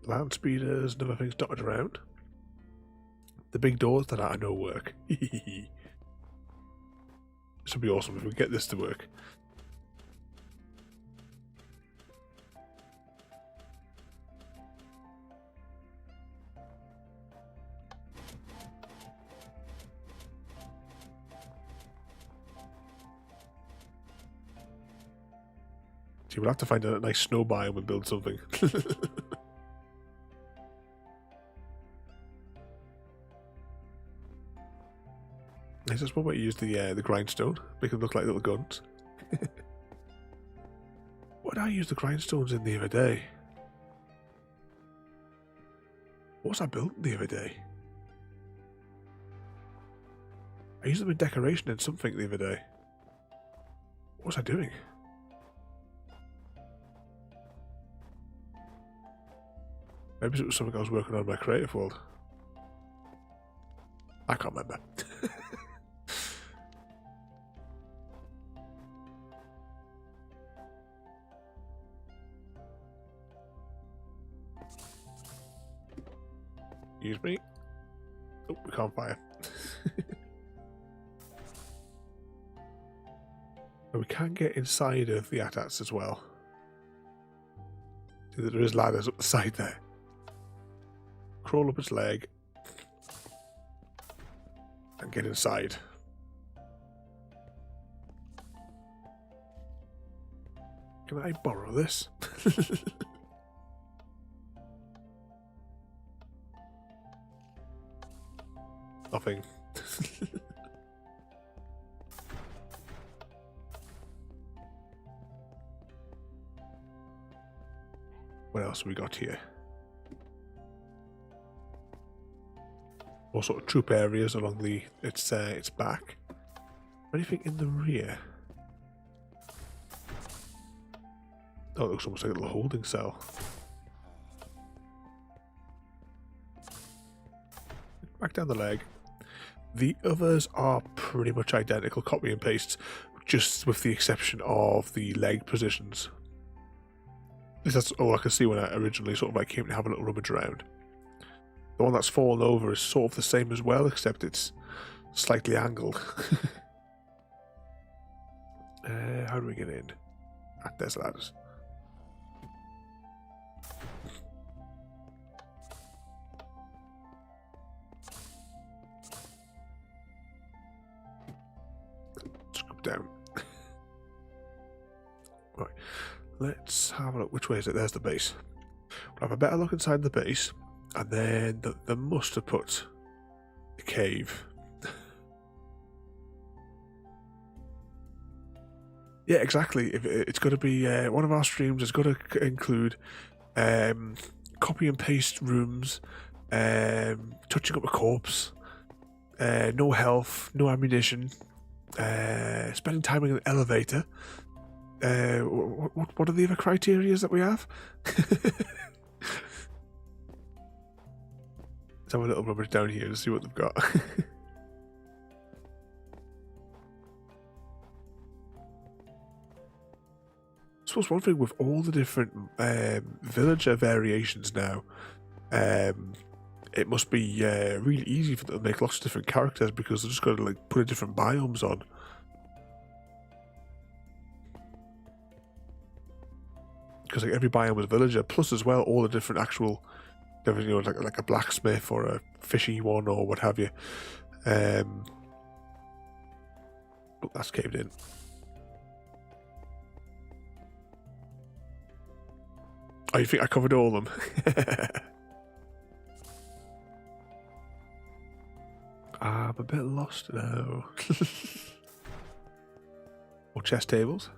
Land speeders and other things dotted around. The big doors that I know work. This would be awesome if we get this to work. See, we'll have to find a nice snow biome and build something. Is this one where you use the grindstone? Make them look like little guns. What did I use the grindstones in the other day? What was I building the other day? I used them in decoration in something the other day. What was I doing? Maybe it was something I was working on in my creative world. I can't remember. Excuse me. Oh, we can't fire. But we can get inside of the Adverts as well. See that there is ladders up the side there. Crawl up its leg. And get inside. Can I borrow this? Nothing. What else have we got here? More sort of troop areas along its back. Anything in the rear? Oh, it looks almost like a little holding cell. Back down the leg. The others are pretty much identical, copy and paste, just with the exception of the leg positions. At least that's all I could see when I originally sort of like came to have a little rummage around. The one that's fallen over is sort of the same as well, except it's slightly angled. How do we get in? Ah, there's ladders. Scoop down. Right, let's have a look. Which way is it? There's the base. We'll have a better look inside the base. And then they must have put the cave. Yeah, exactly. If it's got to be one of our streams, it's got to include copy and paste rooms, touching up a corpse, no health, no ammunition, spending time in an elevator. What are the other criteria that we have? Let's have a little rummage down here and see what they've got. I suppose one thing with all the different villager variations now, it must be really easy for them to make lots of different characters because they've just got to like put different biomes on. because like every biome was a villager, plus as well all the different actual, like a blacksmith or a fishy one or what have you. Oh, that's caved in. Oh, you think I covered all of them? I'm a bit lost now. More chess tables.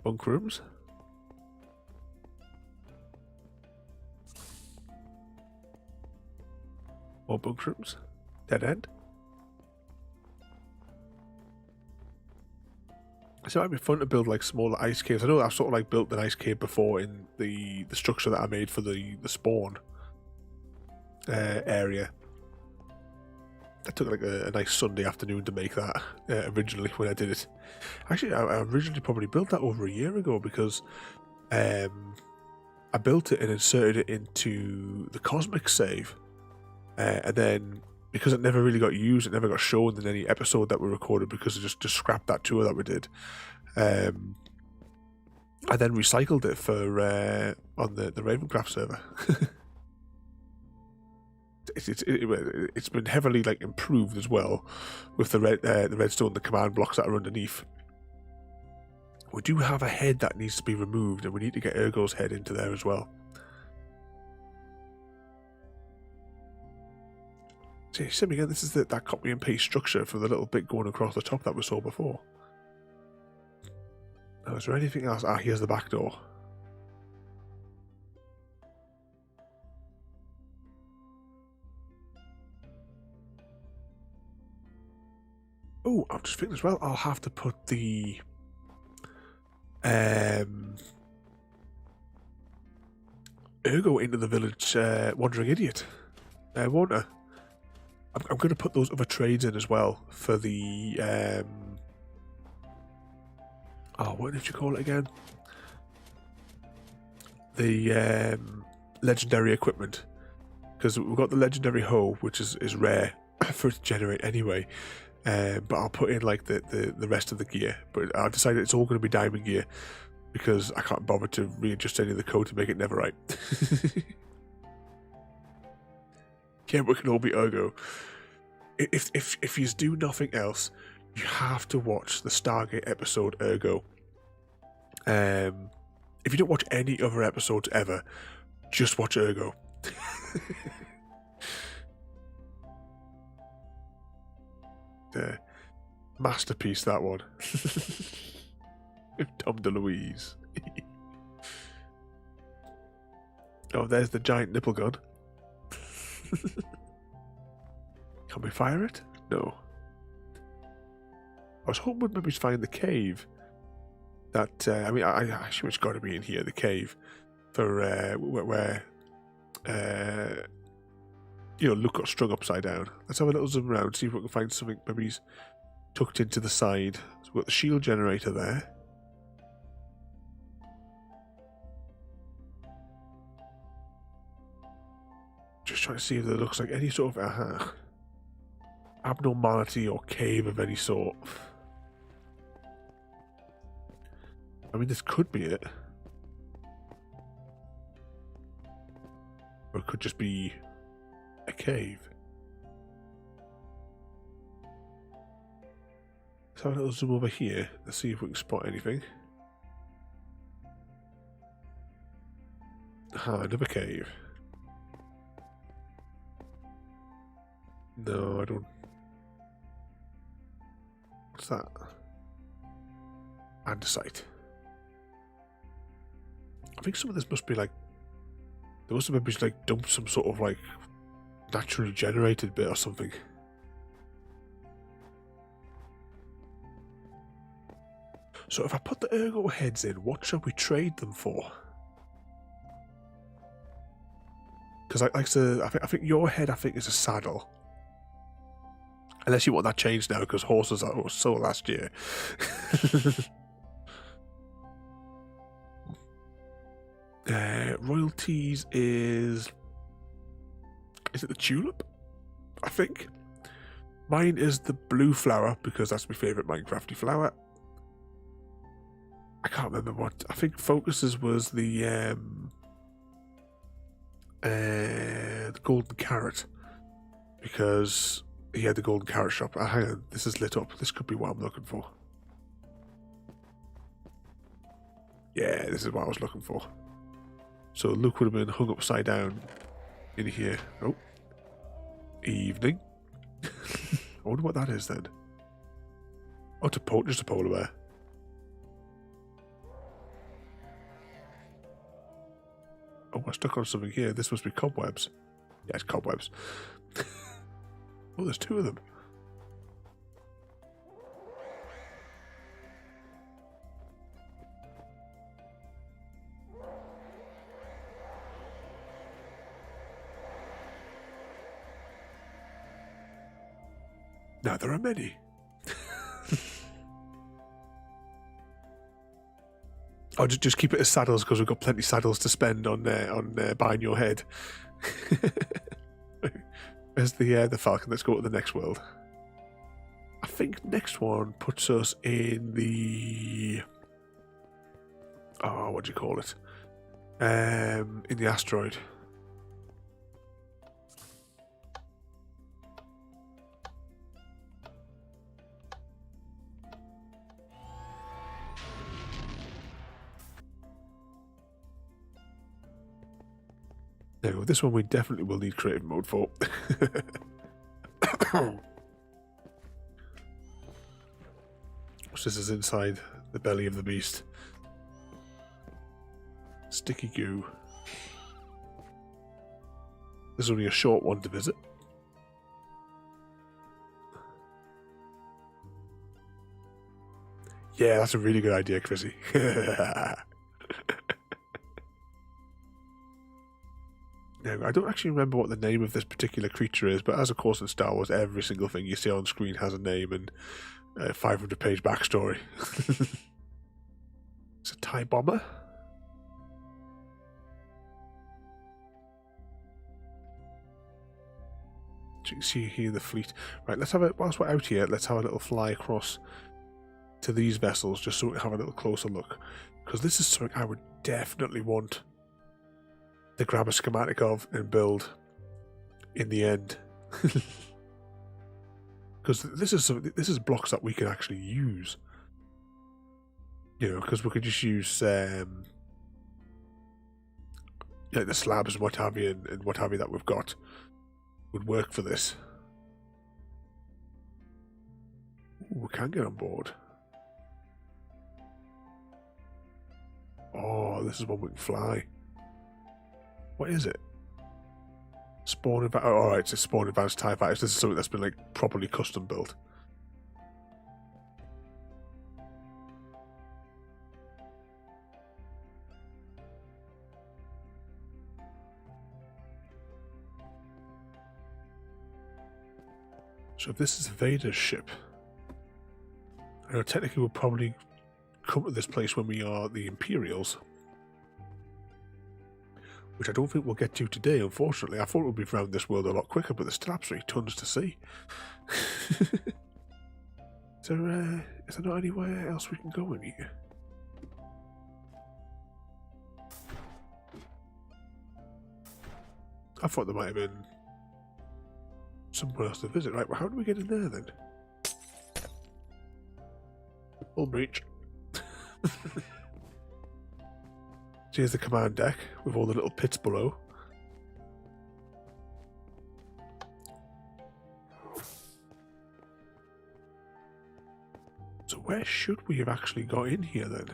Bunk rooms. More bunk rooms. Dead end. So it might be fun to build like smaller ice caves. I know I've sort of like built an ice cave before in the structure that I made for the spawn area. That took like a nice Sunday afternoon to make that originally when I did it. Actually, I originally probably built that over a year ago because I built it and inserted it into the Cosmic save. And then because it never really got used, it never got shown in any episode that we recorded because it just scrapped that tour that we did. I then recycled it for on the RavenCraft server. It's been heavily like improved as well with the redstone, the command blocks that are underneath. We do have a head that needs to be removed, and we need to get Ergo's head into there as well. See, same again. This is that copy and paste structure for the little bit going across the top that we saw before. Now, is there anything else? Ah, here's the back door. Oh, I'm just thinking as well, I'll have to put the Ergo into the village Wandering Idiot. Won't I? I'm going to put those other trades in as well for the what did you call it again? The legendary equipment. Because we've got the legendary hoe, which is rare for it to generate anyway. But I'll put in like the rest of the gear. But I've decided it's all going to be diamond gear because I can't bother to readjust any of the code to make it netherite. Yeah, we can all be Ergo. If you do nothing else, you have to watch the Stargate episode Ergo. If you don't watch any other episodes ever, just watch Ergo. Masterpiece, that one. Tom DeLuise. Oh, there's the giant nipple gun. Can we fire it? No. I was hoping we'd maybe find the cave. That I mean, I assume it's got to be in here, the cave, for where Luke got strung upside down. Let's have a little zoom around, see if we can find something maybe he's tucked into the side. So we've got the shield generator there. Just trying to see if there looks like any sort of abnormality or cave of any sort. I mean, this could be it. Or it could just be a cave. Let's have a little zoom over here. Let's see if we can spot anything. Another cave. No, I don't. What's that? Andesite. I think some of this must be like. There must have been like dumped some sort of like naturally generated bit or something. So if I put the Ergo heads in, what shall we trade them for? Because I think your head is a saddle. Unless you want that changed now, because horses are so last year. Royalties is it the tulip? I think. Mine is the blue flower because that's my favourite Minecrafty flower. I can't remember what. I think Focus's was the golden carrot because he had the golden carrot shop. Hang on, this is lit up. This could be what I'm looking for. Yeah, this is what I was looking for. So Luke would have been hung upside down in here. Oh, evening. I wonder what that is then. Oh, just a polar bear. Oh, I stuck on something here. This must be cobwebs. Yeah, it's cobwebs. Oh, there's two of them. Now there are many. Oh, just keep it as saddles because we've got plenty of saddles to spend on buying your head. Where's the falcon? Let's go to the next world. I think next one puts us in the what do you call it? In the asteroid. Now, this one we definitely will need creative mode for. This is inside the belly of the beast. Sticky goo. There's only a short one to visit. Yeah, that's a really good idea, Chrissy. Now, I don't actually remember what the name of this particular creature is, but as of course in Star Wars, every single thing you see on screen has a name and a 500-page backstory. It's a TIE bomber. So you can see here the fleet. Right, let's have whilst we're out here, let's have a little fly across to these vessels just so we can have a little closer look. Because this is something I would definitely want to grab a schematic of and build in the end. Because this is blocks that we can actually use. You know, because we could just use like the slabs and what have you and what have you that we've got would work for this. Ooh, we can get on board. Oh, this is one we can fly. What is it? Spawn advanced. Oh, alright, it's a spawn advanced TIE fighters. This is something that's been like properly custom built. So if this is Vader's ship, I know technically we'll probably come to this place when we are the Imperials. Which I don't think we'll get to today, unfortunately. I thought we'd be around this world a lot quicker, but there's still absolutely tons to see. Is there not anywhere else we can go in here? I thought there might have been somewhere else to visit. Right, well, how do we get in there then? Full breach. Here's the command deck with all the little pits below. So where should we have actually got in here then?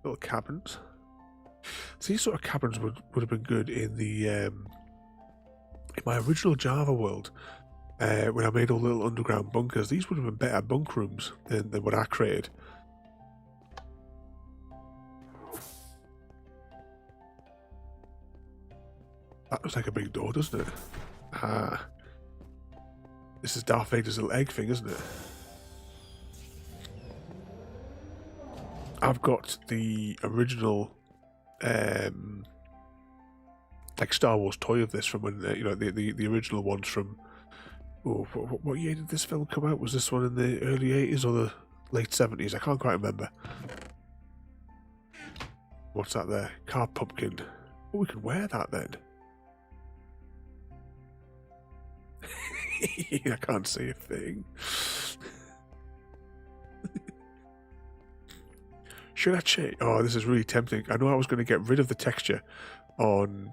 Little cabins. So these sort of cabins would have been good in the in my original Java world. When I made all the little underground bunkers, these would have been better bunk rooms than what I created. That looks like a big door, doesn't it? Ah. This is Darth Vader's little egg thing, isn't it? I've got the original Darth like Star Wars toy of this from when you know the original ones from. Oh, what year did this film come out? Was this one in the early 80s or the late 70s? I can't quite remember. What's that there? Carved pumpkin. Oh, we can wear that then. I can't see a thing. Should I change? Oh, this is really tempting. I know I was going to get rid of the texture on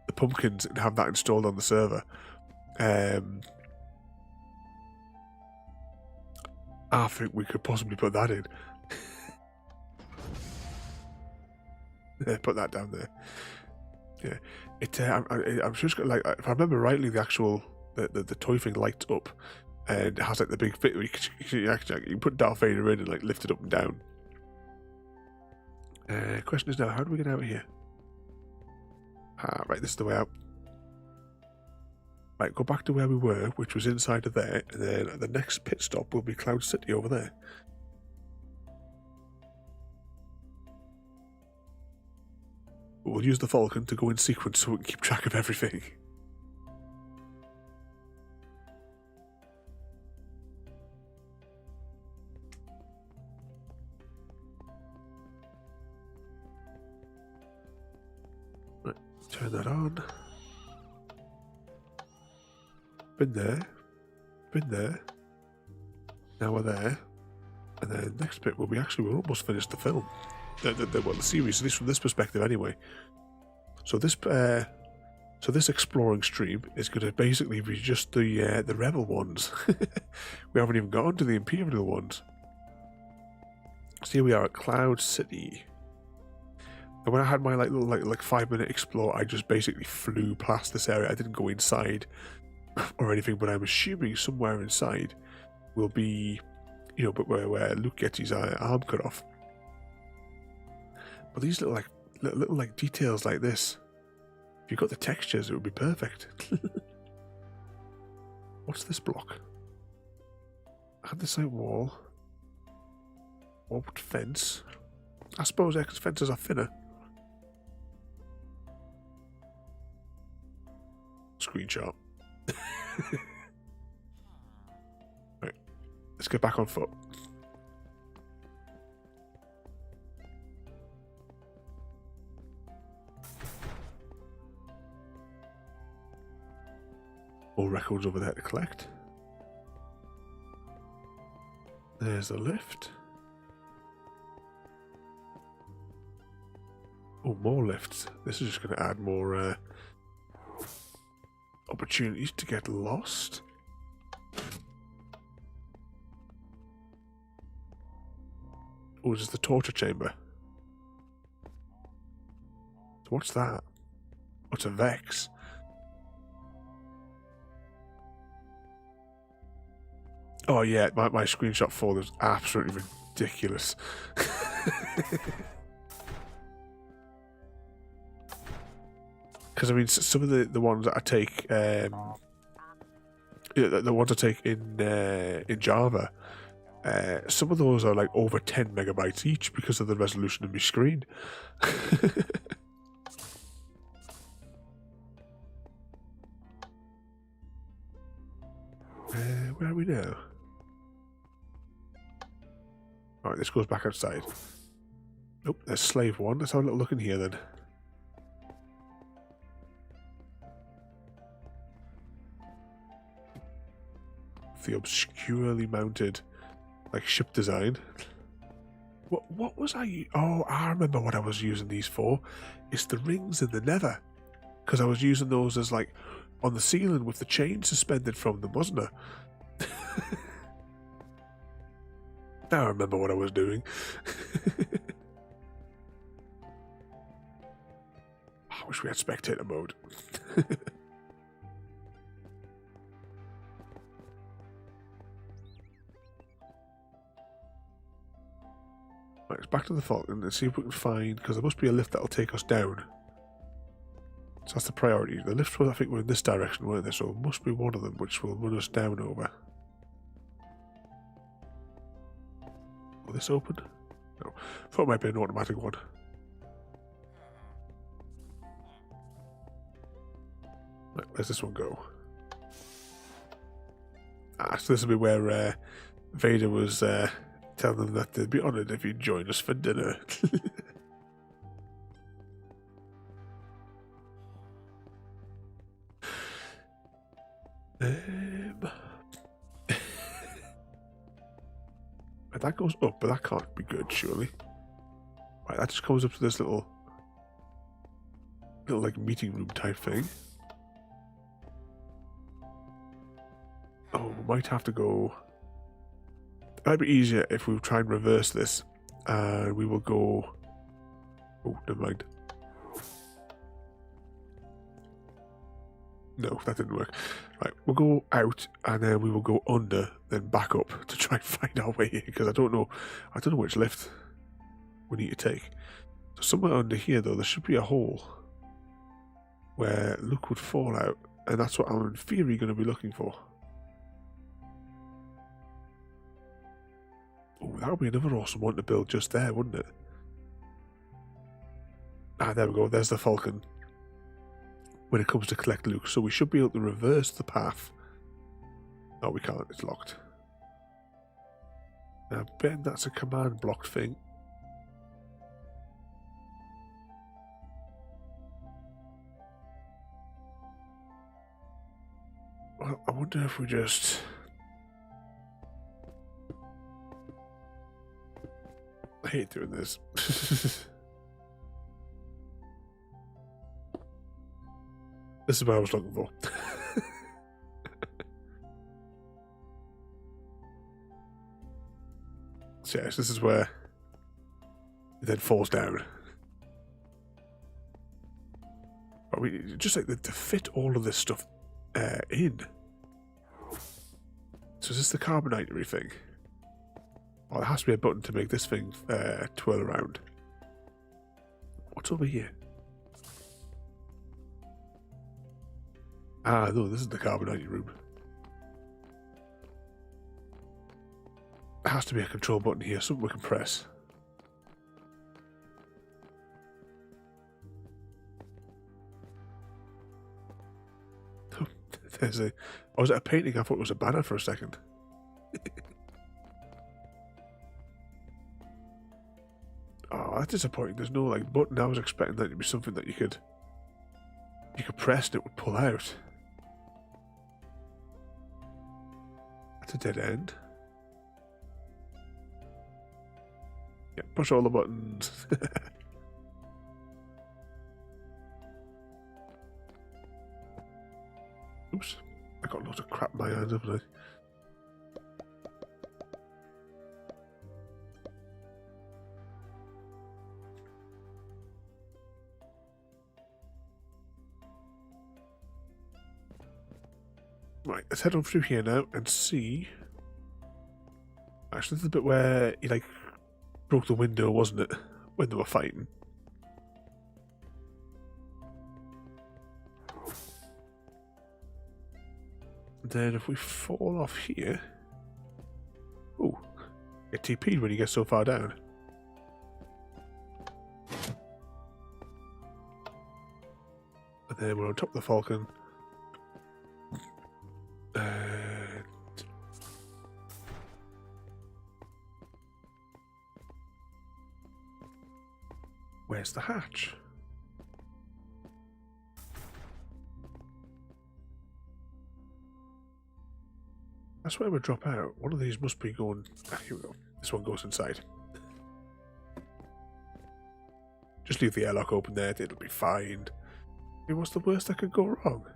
the pumpkins and have that installed on the server. I think we could possibly put that in. Put that down there. Yeah, I'm just like, if I remember rightly, the actual the toy thing lights up and it has like the big bit where you can put Darth Vader in and like lift it up and down. Question is now, how do we get out of here? Right, this is the way out. Right, go back to where we were, which was inside of there, and then the next pit stop will be Cloud City over there. We'll use the Falcon to go in sequence so we can keep track of everything. Right, turn that on. Been there. Now we're there. And then the next bit will be we're almost finished the film. The series, at least from this perspective anyway. So this exploring stream is going to basically be just the rebel ones. We haven't even got onto the imperial ones. So here we are at Cloud City. And when I had my little 5-minute explore, I just basically flew past this area. I didn't go inside or anything, but I'm assuming somewhere inside will be, you know, but where Luke gets his arm cut off. But these little details like this, if you've got the textures, it would be perfect. What's this block? Andesite wall. Warped fence. I suppose because fences are thinner. Screenshot. Right, let's get back on foot. More records over there to collect. There's the lift. Oh, more lifts. This is just going to add more opportunities to get lost. Oh, this is the torture chamber. So what's that? What's a Vex? Oh yeah, my screenshot folder is absolutely ridiculous. Because I mean, some of the ones that I take, the ones I take in Java, some of those are like over 10 megabytes each because of the resolution of my screen. Where are we now? Alright, this goes back outside. Nope, there's slave one. Let's have a little look in here then. The obscurely mounted ship design. What was I? Oh, I remember what I was using these for. It's the rings in the nether, because I was using those as on the ceiling with the chain suspended from them, wasn't I? Now I remember what I was doing. I wish we had spectator mode. Right, let's back to the Falcon and see if we can find, because there must be a lift that'll take us down. So that's the priority. The lifts, I think, were in this direction, weren't they? So it must be one of them which will run us down over. Will this open? No. Thought it might be an automatic one. Where's this one go? Ah, so this will be where Vader was telling them that they'd be honoured if you'd join us for dinner. That goes up, but that can't be good, surely. Right, that just comes up to this little like meeting room type thing. Oh, we might have to go. It might be easier if we try and reverse this, and we will go. Oh, never mind. No, that didn't work. Right, we'll go out and then we will go under, then back up to try and find our way here, because I don't know which lift we need to take. So somewhere under here though, there should be a hole where Luke would fall out, and that's what I'm in theory going to be looking for. Oh, that would be another awesome one to build just there, wouldn't it? Ah, there we go. There's the Falcon when it comes to collect Luke. So we should be able to reverse the path. No, we can't. It's locked. Now, Ben, that's a command blocked thing. Well, I wonder if we just... I hate doing this. This is what I was looking for. So yes, this is where it then falls down. But we just like to fit all of this stuff in. So is this the carbonitery thing? Oh, there has to be a button to make this thing twirl around. What's over here? Ah, no, this is the carbonite room. There has to be a control button here, something we can press. Oh, there's a... Oh, was it a painting? I thought it was a banner for a second. Oh, that's disappointing. There's no like button. I was expecting that to be something that you could press and it would pull out. That's a dead end. Yeah, push all the buttons. Oops, I got loads of crap in my hands, haven't I? Right, let's head on through here now and see. Actually, this is the bit where he like broke the window, wasn't it? When they were fighting. Then if we fall off here, oh, get TP'd when you get so far down. And then we're on top of the Falcon. Where's the hatch? That's where we drop out. One of these must be going... Ah, here we go. This one goes inside. Just leave the airlock open there. It'll be fine. I mean, what's the worst that could go wrong?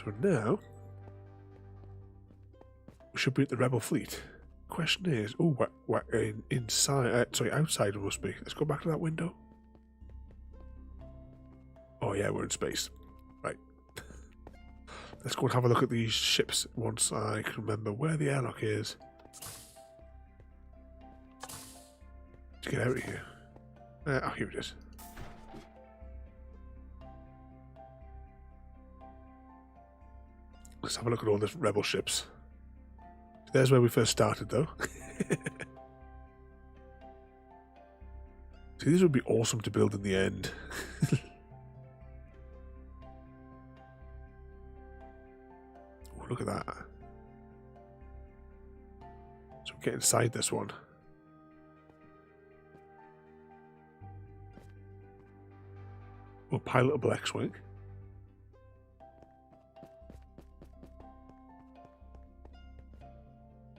So now, we should be at the Rebel fleet. Question is, oh, what inside? Sorry, outside it must be. Let's go back to that window. Oh yeah, we're in space. Right. Let's go and have a look at these ships once I can remember where the airlock is. Let's get out of here. Oh, here it is. Let's have a look at all the rebel ships. There's where we first started, though. See, these would be awesome to build in the end. Oh, look at that. So we get inside this one. Oh, pilotable X-Wing.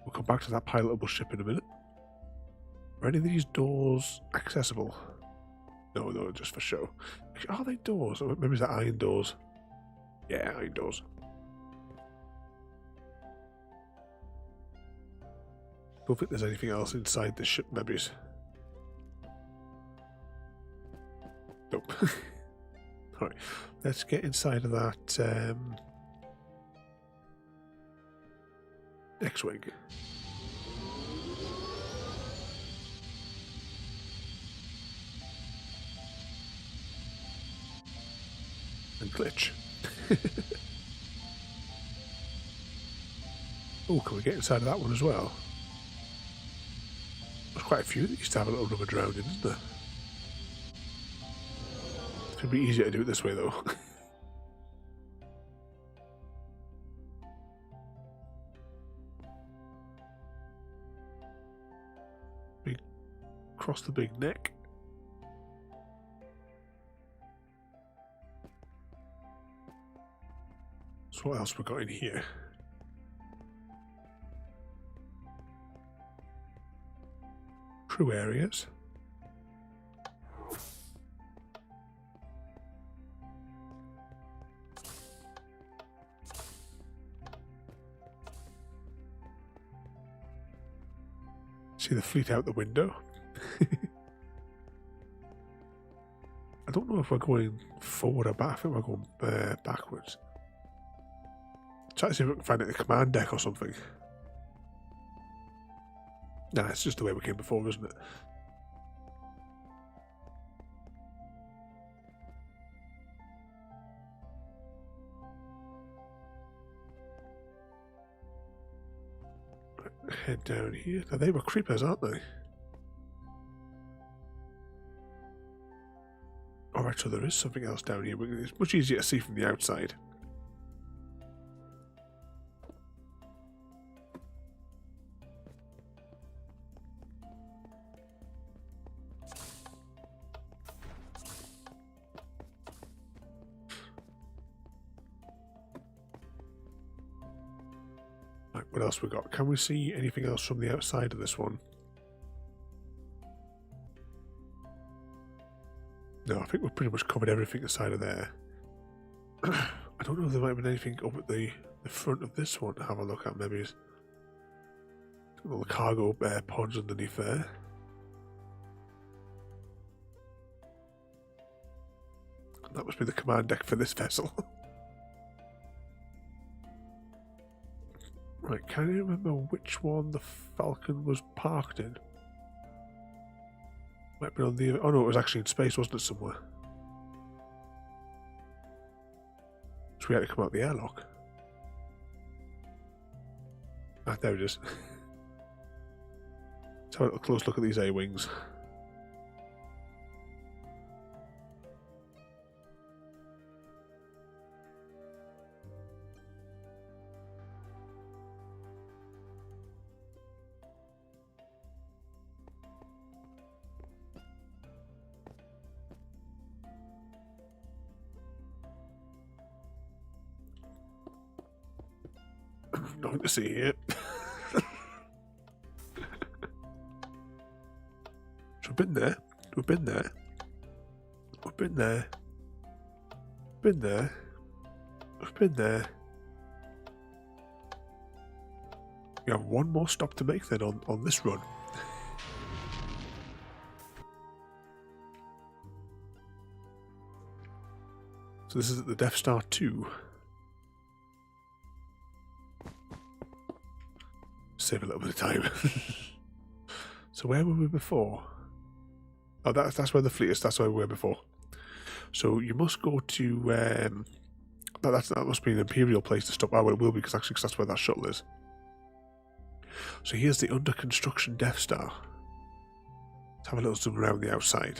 We'll come back to that pilotable ship in a minute. Are any of these doors accessible? No, no, just for show. Are they doors? Or maybe it's the iron doors. Yeah, iron doors. Don't think there's anything else inside the ship, maybe. Nope. Alright, let's get inside of that X-Wing. And glitch. Oh, can we get inside of that one as well? There's quite a few that used to have a little rummage around in, isn't there? It's going to be easier to do it this way, though. We cross the big neck. So what else we got in here? Crew areas. See the fleet out the window. I don't know if we're going forward or back. I think we're going backwards. Try to see if we can find it in the command deck or something. Nah, it's just the way we came before, isn't it? Head down here. Now, they were creepers, aren't they? Alright, so there is something else down here. It's much easier to see from the outside. Right, what else we got? Can we see anything else from the outside of this one? No, I think we've pretty much covered everything inside of there. I don't know if there might have been anything up at the front of this one to have a look at, maybe. It's a little cargo pods underneath there. That must be the command deck for this vessel. Right, can you remember which one the Falcon was parked in? Might be on the... Oh no, it was actually in space, wasn't it, somewhere? So we had to come out the airlock. Ah, there it is. Let's have a little close look at these A-wings. Nothing to see here. So we've been there. We've been there. We've been there. Been there. We've been there. We have one more stop to make then on this run. So this is at the Death Star 2. Save a little bit of time. So where were we before? Oh, that's where the fleet is. That's where we were before. So you must go to that must be an Imperial place to stop. Oh, well, it will be, because actually, 'cause that's where that shuttle is. So here's the under construction Death Star. Let's have a little zoom around the outside.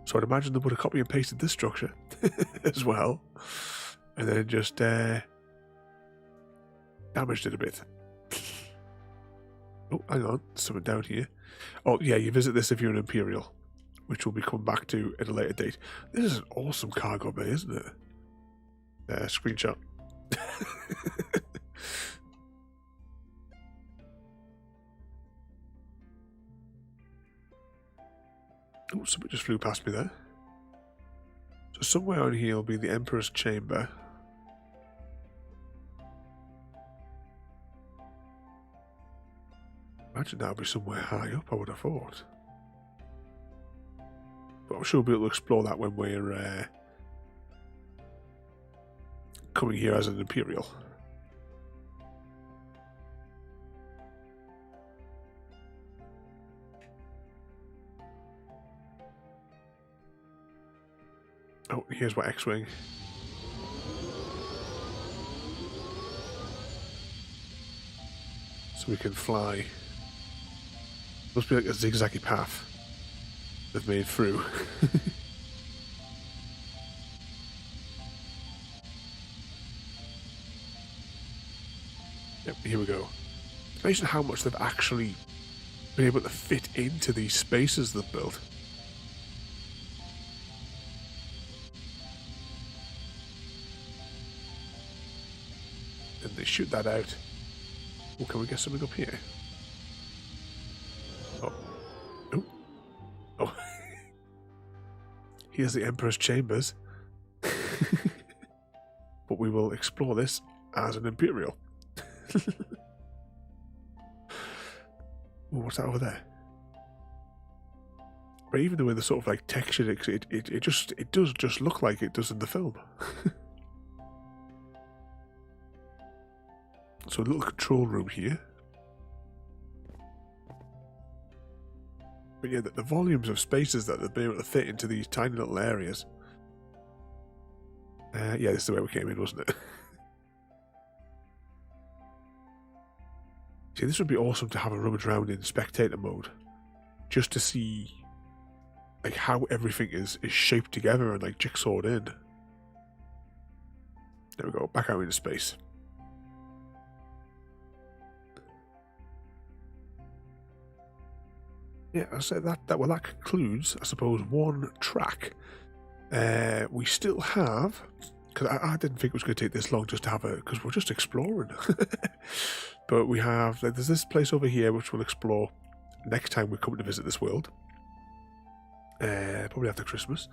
So I'd imagine they would have copy and pasted this structure as well, and then just damaged it a bit. Oh, hang on, there's something down here. Oh yeah, you visit this if you're an Imperial, which we'll be coming back to at a later date. This is an awesome cargo bay, isn't it? Screenshot. Oh, something just flew past me there. So somewhere on here will be the Emperor's Chamber. Imagine that would be somewhere high up, I would have thought. But I'm sure we'll be able to explore that when we're coming here as an Imperial. Oh, here's my X-Wing. So we can fly. Must be like a zigzaggy path they've made through. Yep, here we go. Imagine how much they've actually been able to fit into these spaces they've built. And they shoot that out. Oh, can we get something up here? Oh. Oh. Oh. Here's the Emperor's Chambers. But we will explore this as an Imperial. Oh, what's that over there? But even the way the sort of like textured it does just look like it does in the film. So a little control room here. But yeah, the volumes of spaces that they've been able to fit into these tiny little areas. Yeah, this is the way we came in, wasn't it? See, this would be awesome to have a rummage around in spectator mode. Just to see like how everything is shaped together and like jigsawed in. There we go, back out into space. Yeah, I said that concludes, I suppose, one track. We still have, because I didn't think it was going to take this long just to have because we're just exploring. But we have, there's this place over here which we'll explore next time we come to visit this world. Probably after Christmas.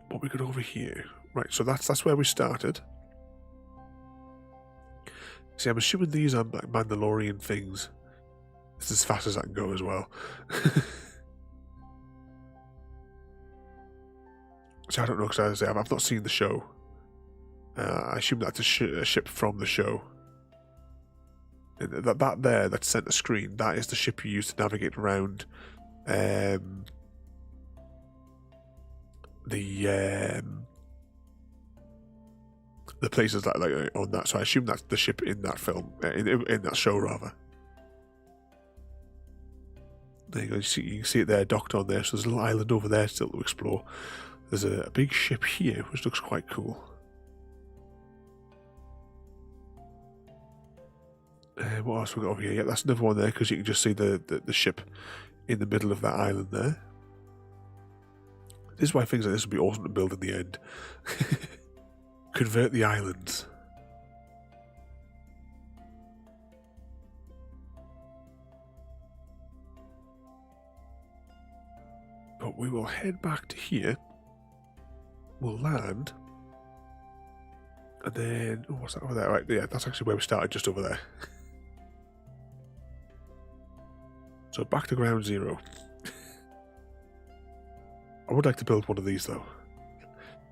What we got over here? Right, so that's where we started. See, I'm assuming these are like Mandalorian things. It's as fast as I can go as well. So I don't know, because as I say, I've not seen the show. I assume that's a ship from the show. And that there, that center screen, that is the ship you use to navigate around the places that like on that. So I assume that's the ship in that film, in that show rather. There you go. You can see it there, docked on there. So there's a little island over there still to explore. There's a big ship here, which looks quite cool. What else we got over here? Yeah, that's another one there, because you can just see the ship in the middle of that island there. This is why things like this would be awesome to build in the end. Convert the islands. But we will head back to here. We'll land. And then, oh, what's that over there? Right, yeah, that's actually where we started, just over there. So back to ground zero. I would like to build one of these though.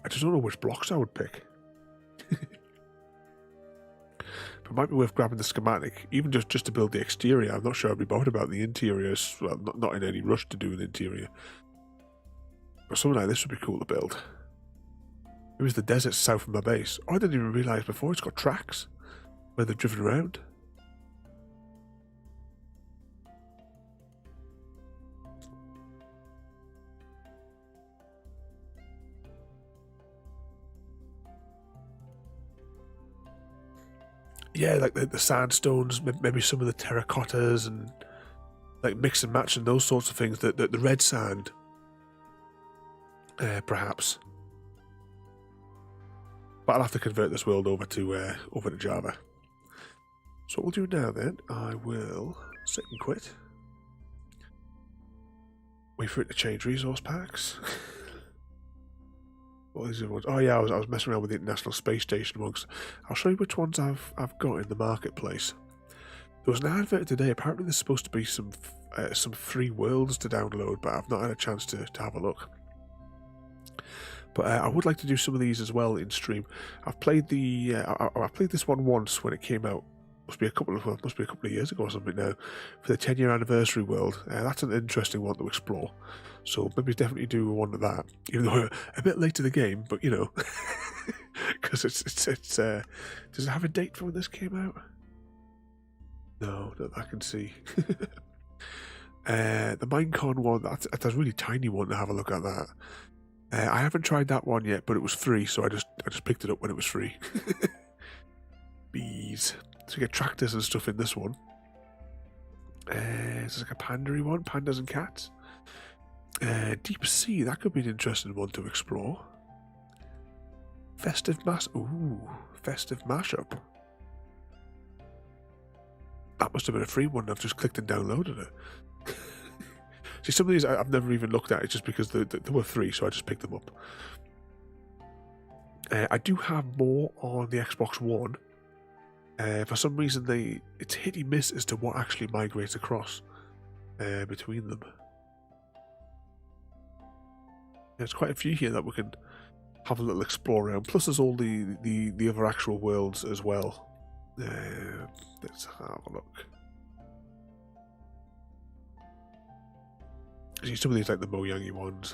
I just don't know which blocks I would pick. But It might be worth grabbing the schematic, even just to build the exterior. I'm not sure I'd be bothered about the interiors. Well, not in any rush to do an interior. But something like this would be cool to build. It was the desert south of my base. Oh, I didn't even realise before it's got tracks where they've driven around. Yeah, like the sandstones, maybe some of the terracottas, and like mix and match and those sorts of things. The red sand, perhaps. But I'll have to convert this world over to Java. So what we'll do now then, I will sit and quit. Wait for it to change resource packs. What are these other ones? Oh yeah, I was messing around with the International Space Station ones. I'll show you which ones I've got in the marketplace. There was an advert today. Apparently there's supposed to be some free worlds to download, but I've not had a chance to have a look. But I would like to do some of these as well in stream. I've played the I played this one once when it came out. Must be a couple of years ago or something now, for the 10-year anniversary world. That's an interesting one to explore. So maybe definitely do one of that, even though we're a bit late to the game. But you know, because it's does it have a date for when this came out? No, that I can see. The Minecon one, that's a really tiny one to have a look at that. I haven't tried that one yet, but it was free, so I just picked it up when it was free. Bees. So you get tractors and stuff in this one. It's like a pandery one, pandas and cats. Deep sea, that could be an interesting one to explore. Festive Mashup. That must have been a free one. I've just clicked and downloaded it. See, some of these I've never even looked at. It's just because they were free, so I just picked them up. I do have more on the Xbox One. For some reason, it's hit and miss as to what actually migrates across between them. There's quite a few here that we can have a little explore around. Plus, there's all the other actual worlds as well. Let's have a look. See, some of these like the Moyangi ones.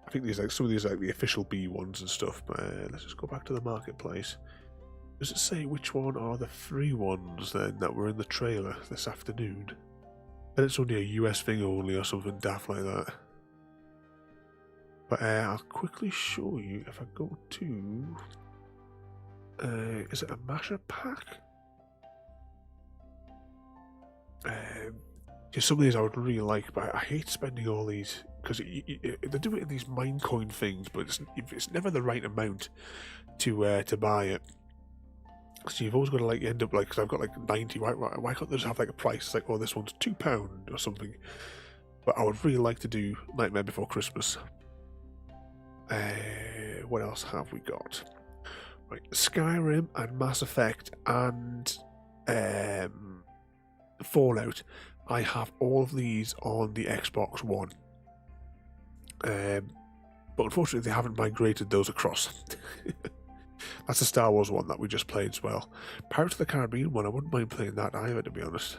I think some of these like the official B ones and stuff. But let's just go back to the marketplace. Does it say which one are the free ones then that were in the trailer this afternoon? And it's only a US thing only or something daft like that. But I'll quickly show you if I go to... is it a Mashup pack? Some of these I would really like, but I hate spending all these because they do it in these Minecoin things, but it's never the right amount to buy it. So you've always got to like end up like, because I've got like 90. Why can't they just have like a price? It's like, oh, this one's £2 or something. But I would really like to do Nightmare Before Christmas. What else have we got? Right, Skyrim and Mass Effect and Fallout. I have all of these on the Xbox One. But unfortunately they haven't migrated those across. That's the Star Wars one that we just played as well. Pirates of the Caribbean one, I wouldn't mind playing that either, to be honest.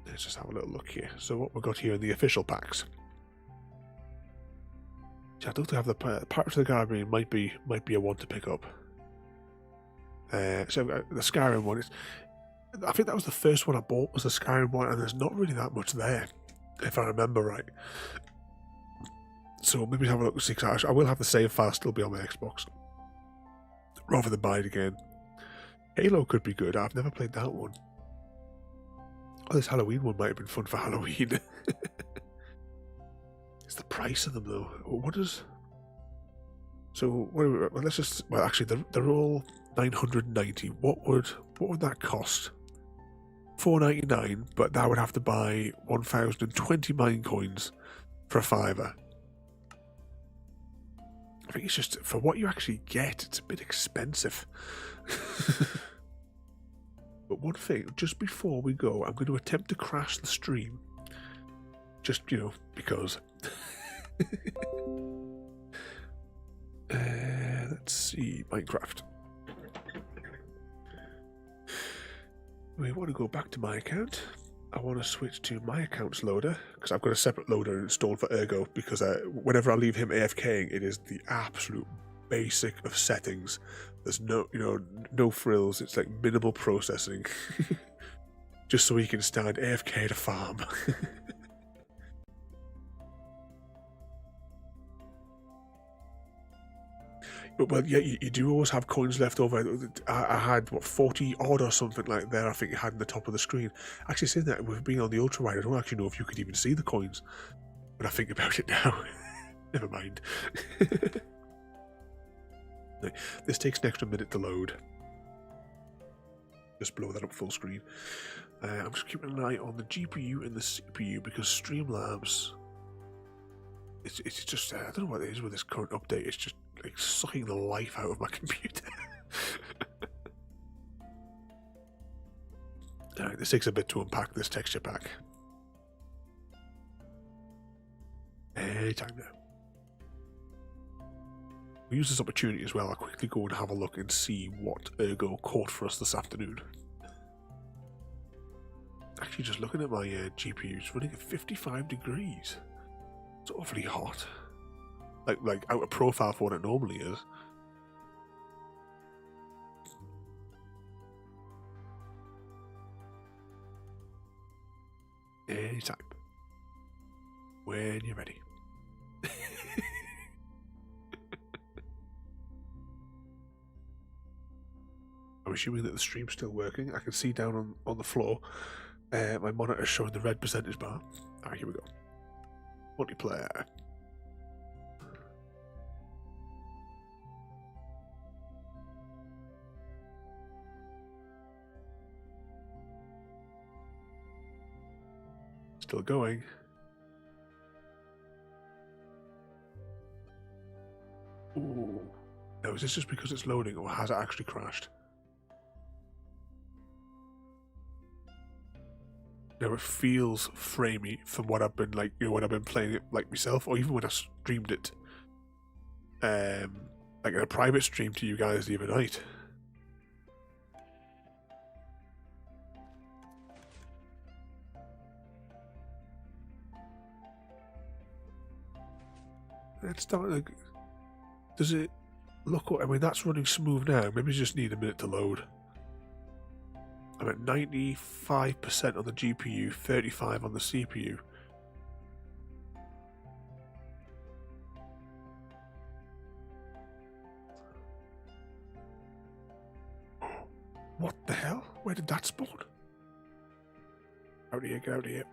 Let's just have a little look here. So what we've got here in the official packs. I don't have the Pirates of the Caribbean might be a one to pick up. So the Skyrim one is, I think that was the first one I bought, was the Skyrim one, and there's not really that much there, if I remember right. So maybe have a look and see. I will have the save file still be on my Xbox, rather than buy it again. Halo could be good. I've never played that one. Oh, this Halloween one might have been fun for Halloween. It's the price of them though. What is? So let's just. Well, actually, they're all 990. What would that cost? $4.99, but that would have to buy 1,020 mine coins for a £5. I think it's just for what you actually get, it's a bit expensive. But one thing, just before we go, I'm going to attempt to crash the stream. Just, Let's see, Minecraft. We want to go back to my account. I want to switch to my account's loader because I've got a separate loader installed for Ergo because whenever I leave him AFKing, it is the absolute basic of settings. There's no frills. It's like minimal processing, just so he can stand AFK to farm. Well, yeah, you do always have coins left over. I had, what, 40 odd or something like that, I think you had in the top of the screen. Actually, saying that, with being on the ultra wide, I don't actually know if you could even see the coins. But I think about it now. Never mind. This takes an extra minute to load. Just blow that up full screen. I'm just keeping an eye on the GPU and the CPU because Streamlabs... It's just, I don't know what it is with this current update, it's just like sucking the life out of my computer. Alright, this takes a bit to unpack this texture pack. Anytime now. We use this opportunity as well. I'll quickly go and have a look and see what Ergo caught for us this afternoon. Actually, just looking at my GPU, it's running at 55 degrees. It's awfully hot. Like out of profile for what it normally is. Anytime. When you're ready. I'm assuming that the stream's still working. I can see down on the floor. My monitor is showing the red percentage bar. Alright, here we go. Multiplayer. Still going. Ooh. Now, is this just because it's loading, or has it actually crashed? Now it feels framey from what I've been like, when I've been playing it like myself, or even when I streamed it, like in a private stream to you guys the other night. It's starting like, does it look? I mean, that's running smooth now. Maybe you just need a minute to load. I'm at 95% on the GPU, 35 on the CPU. What the hell? Where did that spawn? Out of here, get out of here.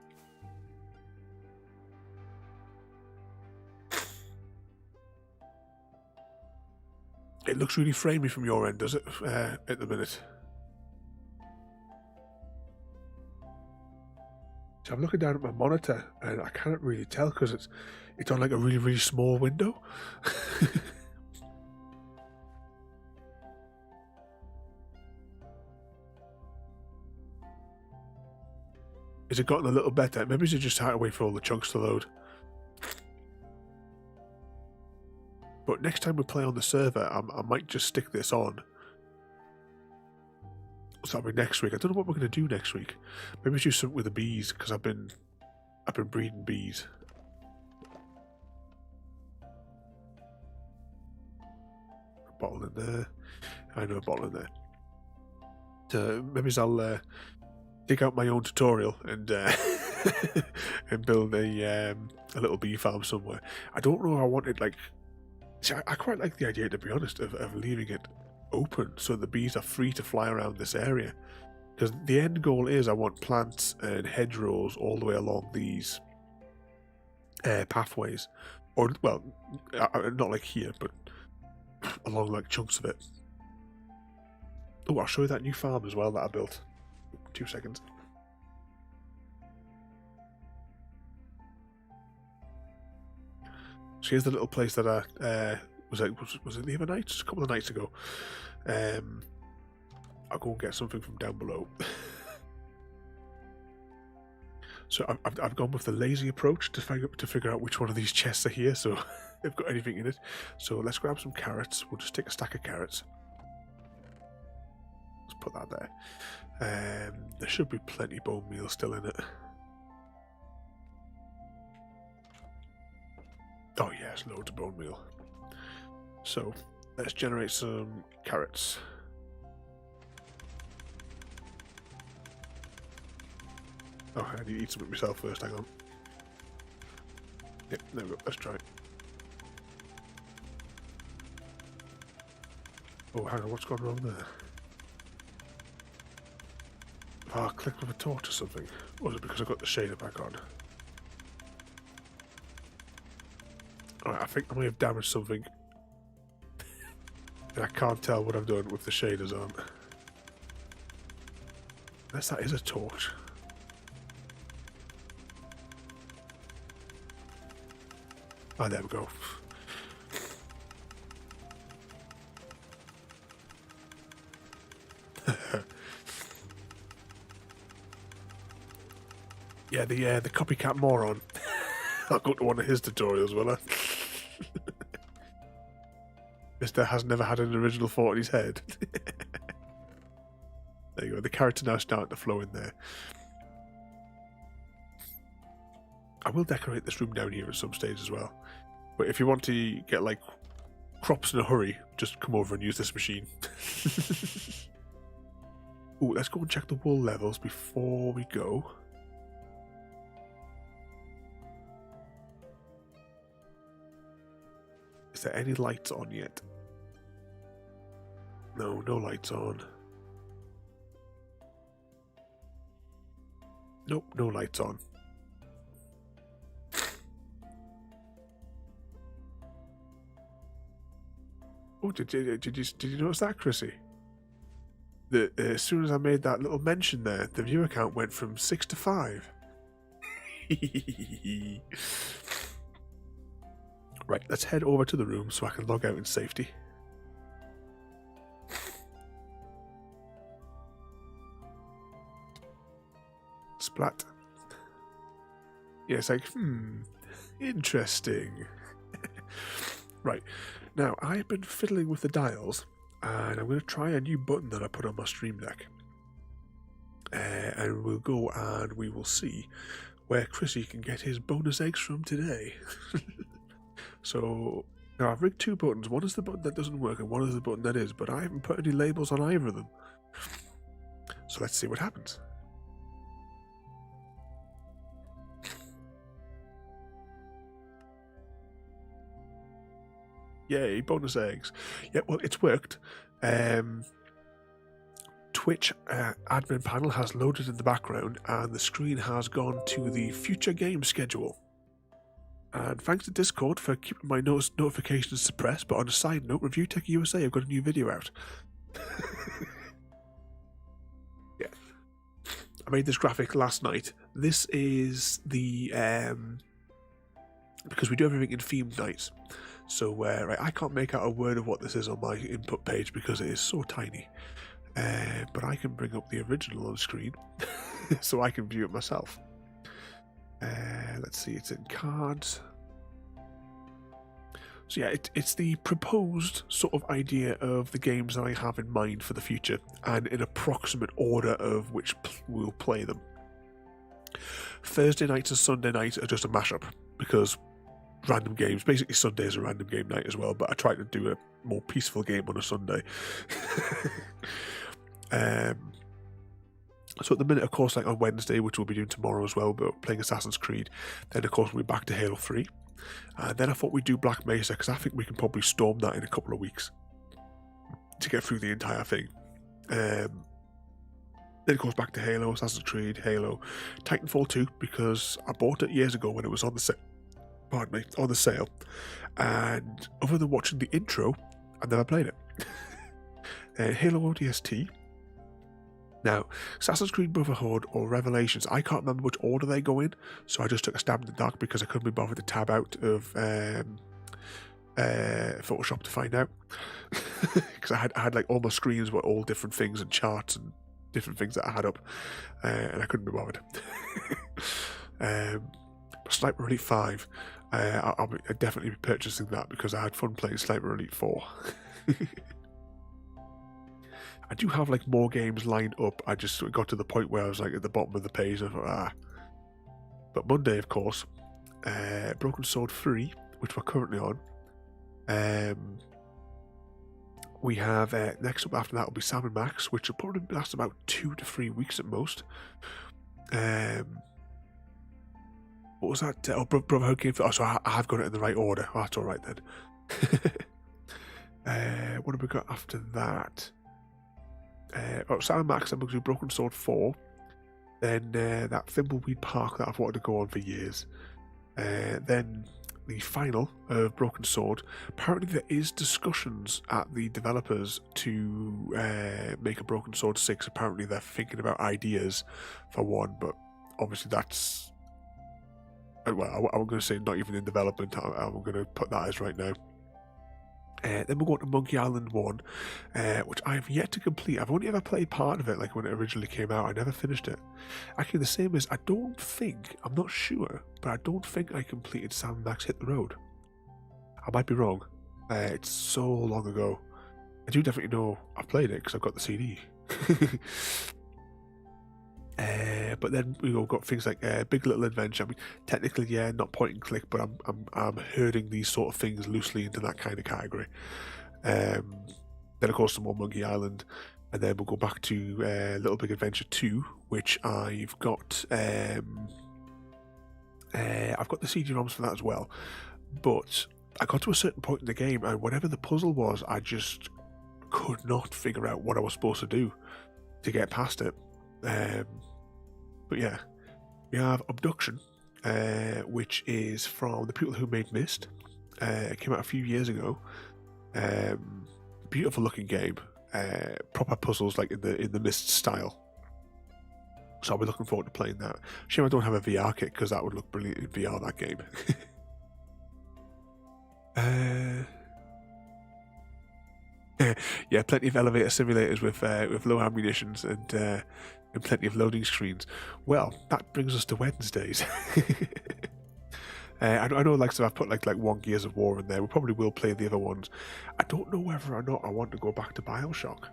It looks really framey from your end, does it, at the minute? So I'm looking down at my monitor and I can't really tell because it's on like a really, really small window. Has it gotten a little better? Maybe it's just had to wait for all the chunks to load. But next time we play on the server, I might just stick this on. So that'll be next week. I don't know what we're going to do next week. Maybe do something with the bees because I've been breeding bees. A bottle in there. I know a bottle in there. So maybe I'll dig out my own tutorial and and build a little bee farm somewhere. I don't know if I wanted like. See, I quite like the idea, to be honest, of leaving it open so the bees are free to fly around this area, because the end goal is I want plants and hedgerows all the way along these pathways, or well, not like here, but along like chunks of it. Oh, I'll show you that new farm as well that I built. 2 seconds. So here's the little place that I was it the other night? Just a couple of nights ago. I'll go and get something from down below. So I've gone with the lazy approach to figure out which one of these chests are here, so they've got anything in it. So let's grab some carrots. We'll just take a stack of carrots. Let's put that there. There should be plenty bone meal still in it. Oh yes, loads of bone meal. So let's generate some carrots. Oh, I need to eat something myself first, hang on. Yep, there we go, let's try it. Oh, hang on, what's gone wrong there? Oh, I clicked with a torch or something. Or was it because I got the shader back on? Alright, I think I may have damaged something. And I can't tell what I've done with the shaders on. Unless that is a torch. Oh, there we go. Yeah, the copycat moron. I'll go to one of his tutorials, will I? Mister has never had an original thought in his head. There you go. The carrots are now starting to flow in there. I will decorate this room down here at some stage as well. But if you want to get like crops in a hurry, just come over and use this machine. Ooh, let's go and check the wool levels before we go. Is there any lights on yet? No, no lights on. Nope, no lights on. Oh, did you notice that, Chrissy? As soon as I made that little mention there, the viewer count went from 6 to 5. Right, let's head over to the room so I can log out in safety. Splat. Yeah, it's like, interesting. Right, now I've been fiddling with the dials, and I'm going to try a new button that I put on my stream deck. And we'll go and we will see where Chrissy can get his bonus eggs from today. So, now I've rigged two buttons. One is the button that doesn't work and one is the button that is, but I haven't put any labels on either of them. So let's see what happens. Yay, bonus eggs. Yeah, well, it's worked. Twitch admin panel has loaded in the background and the screen has gone to the future game schedule. And thanks to Discord for keeping my notifications suppressed, but on a side note, Review Tech USA have got a new video out. Yeah. I made this graphic last night. This is the... because we do everything in themed nights. So right, I can't make out a word of what this is on my input page because it is so tiny. But I can bring up the original on screen so I can view it myself. Let's see, it's in cards. So yeah, it's the proposed sort of idea of the games that I have in mind for the future and in approximate order of which we'll play them. Thursday nights and Sunday nights are just a mashup because random games, basically Sunday is a random game night as well, but I try to do a more peaceful game on a Sunday. So at the minute, of course, like on Wednesday, which we'll be doing tomorrow as well, but playing Assassin's Creed, then of course we'll be back to Halo 3. And then I thought we'd do Black Mesa, because I think we can probably storm that in a couple of weeks to get through the entire thing. Then it goes back to Halo, Assassin's Creed, Halo, Titanfall 2, because I bought it years ago when it was on the on the sale. And other than watching the intro, I've never played it. Halo ODST. Now, Assassin's Creed Brotherhood or Revelations, I can't remember which order they go in, so I just took a stab in the dark because I couldn't be bothered to tab out of Photoshop to find out. Because I had like all my screens were all different things and charts and different things that I had up, and I couldn't be bothered. Sniper Elite 5, I'll definitely be purchasing that because I had fun playing Sniper Elite 4. I do have like more games lined up. I just got to the point where I was like at the bottom of the page. I thought, But Monday, of course, Broken Sword 3, which we're currently on. We have next up after that will be Sam and Max, which will probably last about 2 to 3 weeks at most. What was that? Brotherhood Game. Oh, so I have got it in the right order. Oh, that's all right then. What have we got after that? Sam and Max, I'm going to do Broken Sword 4. Then that Thimbleweed Park that I've wanted to go on for years. Then the final of Broken Sword. Apparently there is discussions at the developers to make a Broken Sword 6. Apparently they're thinking about ideas for one, but obviously that's... Well, I'm going to say not even in development. I'm going to put that as right now. Then we'll go to Monkey Island 1, which I have yet to complete. I've only ever played part of it, like when it originally came out. I never finished it. Actually, the same as, I'm not sure, but I don't think I completed Sam Max Hit the Road. I might be wrong. It's so long ago. I do definitely know I've played it because I've got the CD. But then we've got things like Big Little Adventure. I mean, technically, yeah, not point and click, but I'm herding these sort of things loosely into that kind of category. Then of course some more Monkey Island, and then we'll go back to Little Big Adventure 2, which I've got. I've got the CD-ROMs for that as well, but I got to a certain point in the game, and whatever the puzzle was, I just could not figure out what I was supposed to do to get past it. But yeah, we have Abduction, which is from the people who made Myst. It came out a few years ago. Beautiful looking game. Proper puzzles like in the Myst style. So I'll be looking forward to playing that. Shame I don't have a VR kit because that would look brilliant in VR, that game. Yeah, plenty of elevator simulators with low ammunitions and plenty of loading screens. Well, that brings us to Wednesdays. I know, like, so I've put like one Gears of War in there. We probably will play the other ones. I don't know whether or not I want to go back to BioShock.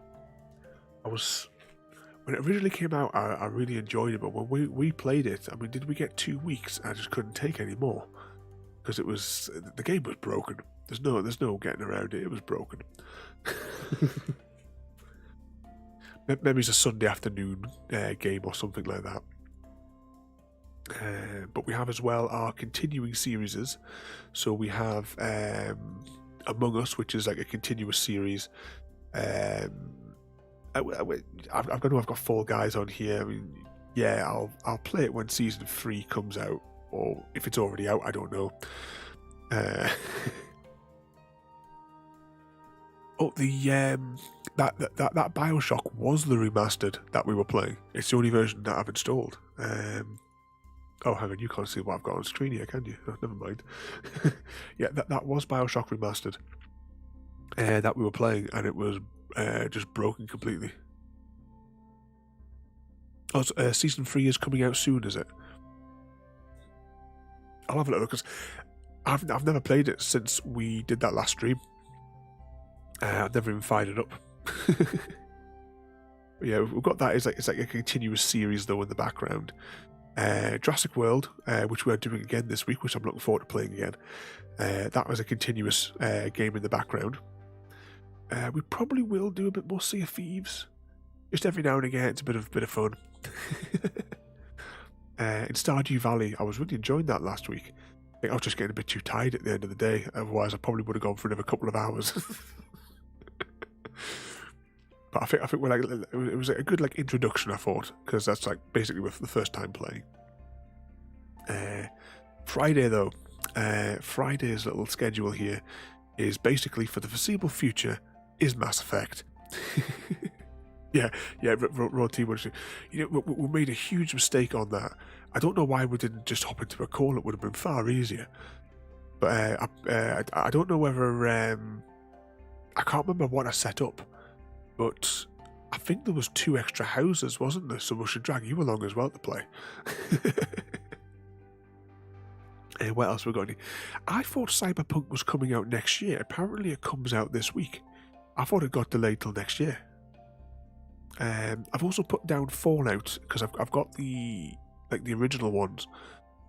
When it originally came out, I really enjoyed it, but when we played it, I mean, did we get 2 weeks? I just couldn't take any more because the game was broken. There's no getting around it. It was broken. Maybe it's a Sunday afternoon game or something like that. But we have as well our continuing series. So we have Among Us, which is like a continuous series. I've got Fall Guys on here. I mean, yeah, I'll play it when season 3 comes out, or if it's already out, I don't know. That BioShock was the remastered that we were playing. It's the only version that I've installed. Oh, hang on, you can't see what I've got on screen here, can you? Oh, never mind. Yeah, that was BioShock remastered that we were playing, and it was just broken completely. Oh, so, season 3 is coming out soon, is it? I'll have a look because I've never played it since we did that last stream. I've never even fired it up. Yeah, we've got that. It's like a continuous series though in the background. Jurassic World, which we're doing again this week, which I'm looking forward to playing again. That was a continuous game in the background. We probably will do a bit more Sea of Thieves. Just every now and again, it's a bit of fun. In Stardew Valley, I was really enjoying that last week. I think I was just getting a bit too tired at the end of the day. Otherwise, I probably would have gone for another couple of hours. But I think we're like, it was a good like introduction, I thought, because that's like basically with the first time playing. Friday though, Friday's little schedule here is basically for the foreseeable future is Mass Effect. Yeah, Raw T. You know, we made a huge mistake on that. I don't know why we didn't just hop into a call. It would have been far easier. But I don't know whether I can't remember what I set up. But I think there was 2 extra houses, wasn't there? So we should drag you along as well to play. What else we got? I thought Cyberpunk was coming out next year. Apparently, it comes out this week. I thought it got delayed till next year. I've also put down Fallout because I've got the original ones.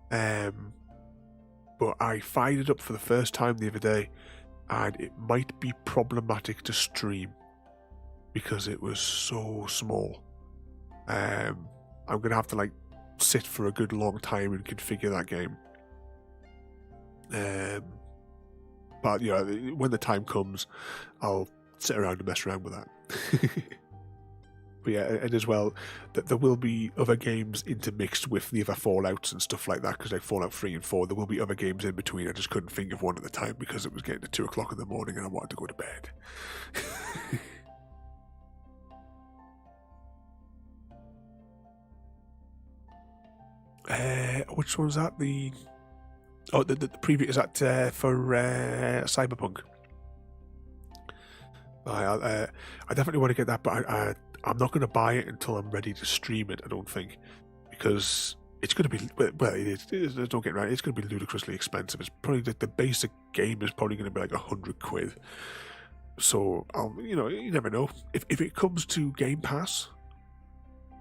But I fired it up for the first time the other day, and it might be problematic to stream because it was so small. I'm gonna have to like sit for a good long time and configure that game. But yeah, when the time comes, I'll sit around and mess around with that. But yeah, and as well, that there will be other games intermixed with the other Fallouts and stuff like that, because like Fallout 3 and 4, there will be other games in between. I just couldn't think of one at the time because it was getting to 2 o'clock in the morning and I wanted to go to bed. Which one's that? The preview is that for Cyberpunk. I definitely want to get that, but I'm not going to buy it until I'm ready to stream it. I don't think, because it's going to be, well, it is, don't get me wrong, it's going to be ludicrously expensive. It's probably the basic game is probably going to be like £100. So you never know. If it comes to Game Pass,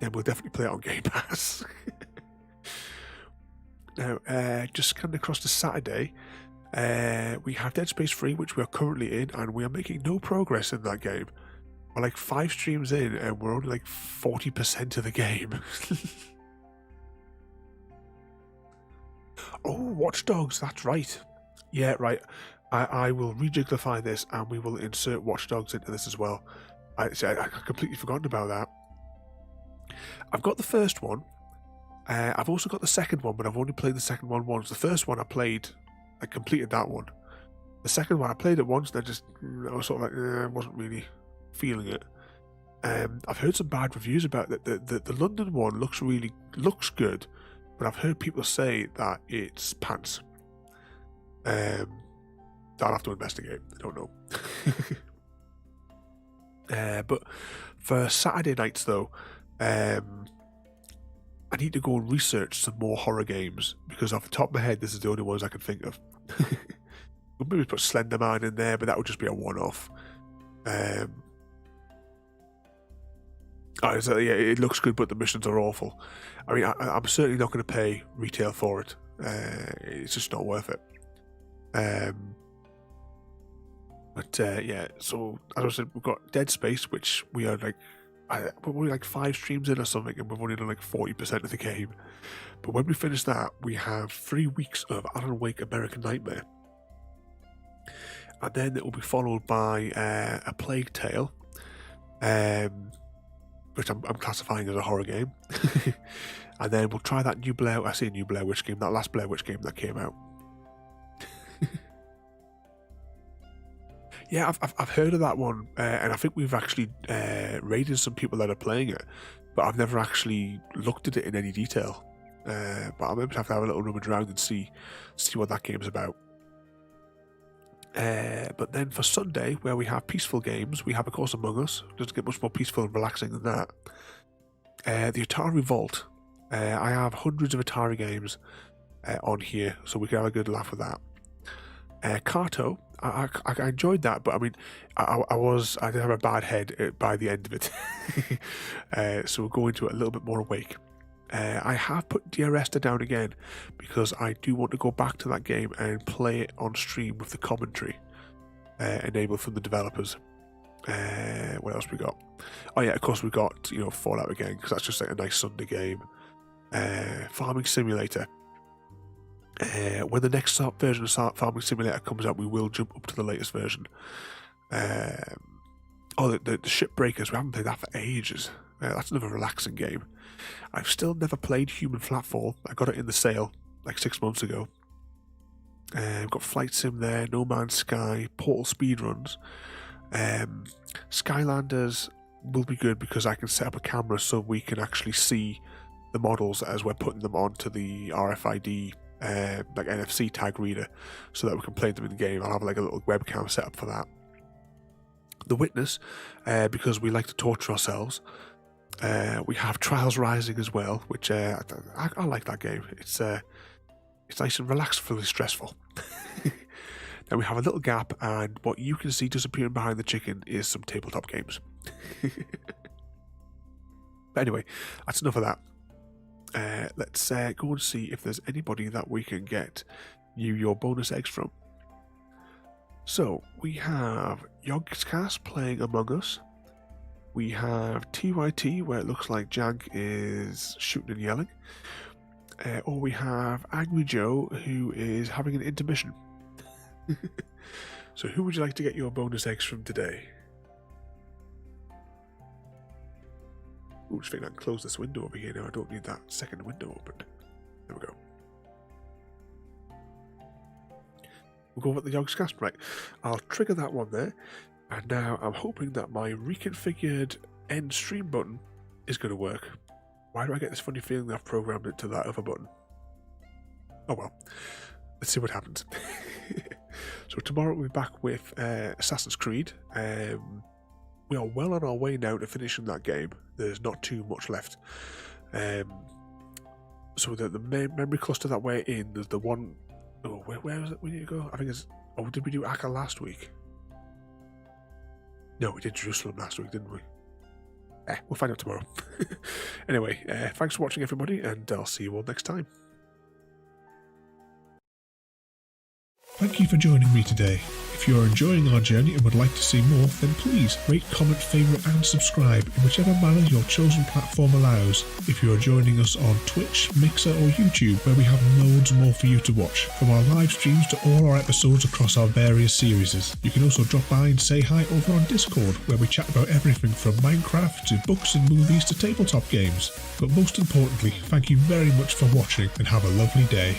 then we'll definitely play it on Game Pass. Now, just coming across to Saturday, we have Dead Space 3, which we are currently in, and we are making no progress in that game. We're like 5 streams in, and we're only like 40% of the game. Oh, Watch Dogs, that's right. Yeah, right. I will rejiglify this, and we will insert Watch Dogs into this as well. I completely forgotten about that. I've got the first one. I've also got the second one, but I've only played the second one once. The first one I completed that one. The second one I played it once, and I was sort of like, I wasn't really feeling it. I've heard some bad reviews about it. The London one looks good, but I've heard people say that it's pants. I'll have to investigate. I don't know. But for Saturday nights though, I need to go and research some more horror games, because off the top of my head, this is the only ones I can think of. We'll maybe put Slender Man in there, but that would just be a one-off. So yeah, it looks good, but the missions are awful. I mean, I'm certainly not going to pay retail for it. It's just not worth it. But yeah, so as I said, we've got Dead Space, which we are like, we're only like 5 streams in or something, and we've only done like 40% of the game. But when we finish that, we have 3 weeks of Alan Wake American Nightmare. And then it will be followed by A Plague Tale, which I'm classifying as a horror game. And then we'll try that new Blair Witch game, that last Blair Witch game that came out. Yeah, I've heard of that one, and I think we've actually raided some people that are playing it, but I've never actually looked at it in any detail. But I'm able to have a little rummage around and see what that game's about. But then for Sunday, where we have peaceful games, we have, of course, Among Us. It doesn't get much more peaceful and relaxing than that. The Atari Vault. I have hundreds of Atari games on here, so we can have a good laugh with that. Carto. I enjoyed that, but I mean, I did have a bad head by the end of it. So we'll go into it a little bit more awake. I have put Dear Esther down again because I do want to go back to that game and play it on stream with the commentary enabled from the developers. What else we got? Oh yeah, of course we got Fallout again, because that's just like a nice Sunday game. Farming Simulator. When the next version of Farming Simulator comes out, we will jump up to the latest version. The Shipbreakers, we haven't played that for ages. That's another relaxing game. I've still never played Human Flatfall. I got it in the sale like 6 months ago. We've got Flight Sim there, No Man's Sky, Portal Speedruns. Skylanders will be good because I can set up a camera so we can actually see the models as we're putting them onto the RFID like NFC tag reader, so that we can play them in the game. I'll have like a little webcam set up for that. The Witness, because we like to torture ourselves. We have Trials Rising as well, which I like that game. It's It's nice and relaxed, fully stressful. Now we have a little gap, and what you can see disappearing behind the chicken is some tabletop games. But anyway, that's enough of that. Let's go and see if there's anybody that we can get your bonus eggs from. So we have Yogscast playing Among Us. We have TYT, where it looks like Jag is shooting and yelling. Or we have Angry Joe, who is having an intermission. So who would you like to get your bonus eggs from today? Ooh, just think I can close this window over here now. I don't need that second window open. There we go. We'll go with the Yogscast. Right, I'll trigger that one there. And now I'm hoping that my reconfigured end stream button is going to work. Why do I get this funny feeling that I've programmed it to that other button? Oh well, let's see what happens. So tomorrow we'll be back with Assassin's Creed. We are well on our way now to finishing that game. There's not too much left. So the memory cluster that we're in, there's the one... Oh, where was it we need to go? I think it's... Oh, did we do Akka last week? No, we did Jerusalem last week, didn't we? We'll find out tomorrow. Anyway, thanks for watching, everybody, and I'll see you all next time. Thank you for joining me today. If you are enjoying our journey and would like to see more, then please rate, comment, favourite and subscribe in whichever manner your chosen platform allows. If you are joining us on Twitch, Mixer or YouTube, where we have loads more for you to watch, from our live streams to all our episodes across our various series. You can also drop by and say hi over on Discord, where we chat about everything from Minecraft to books and movies to tabletop games. But most importantly, thank you very much for watching and have a lovely day.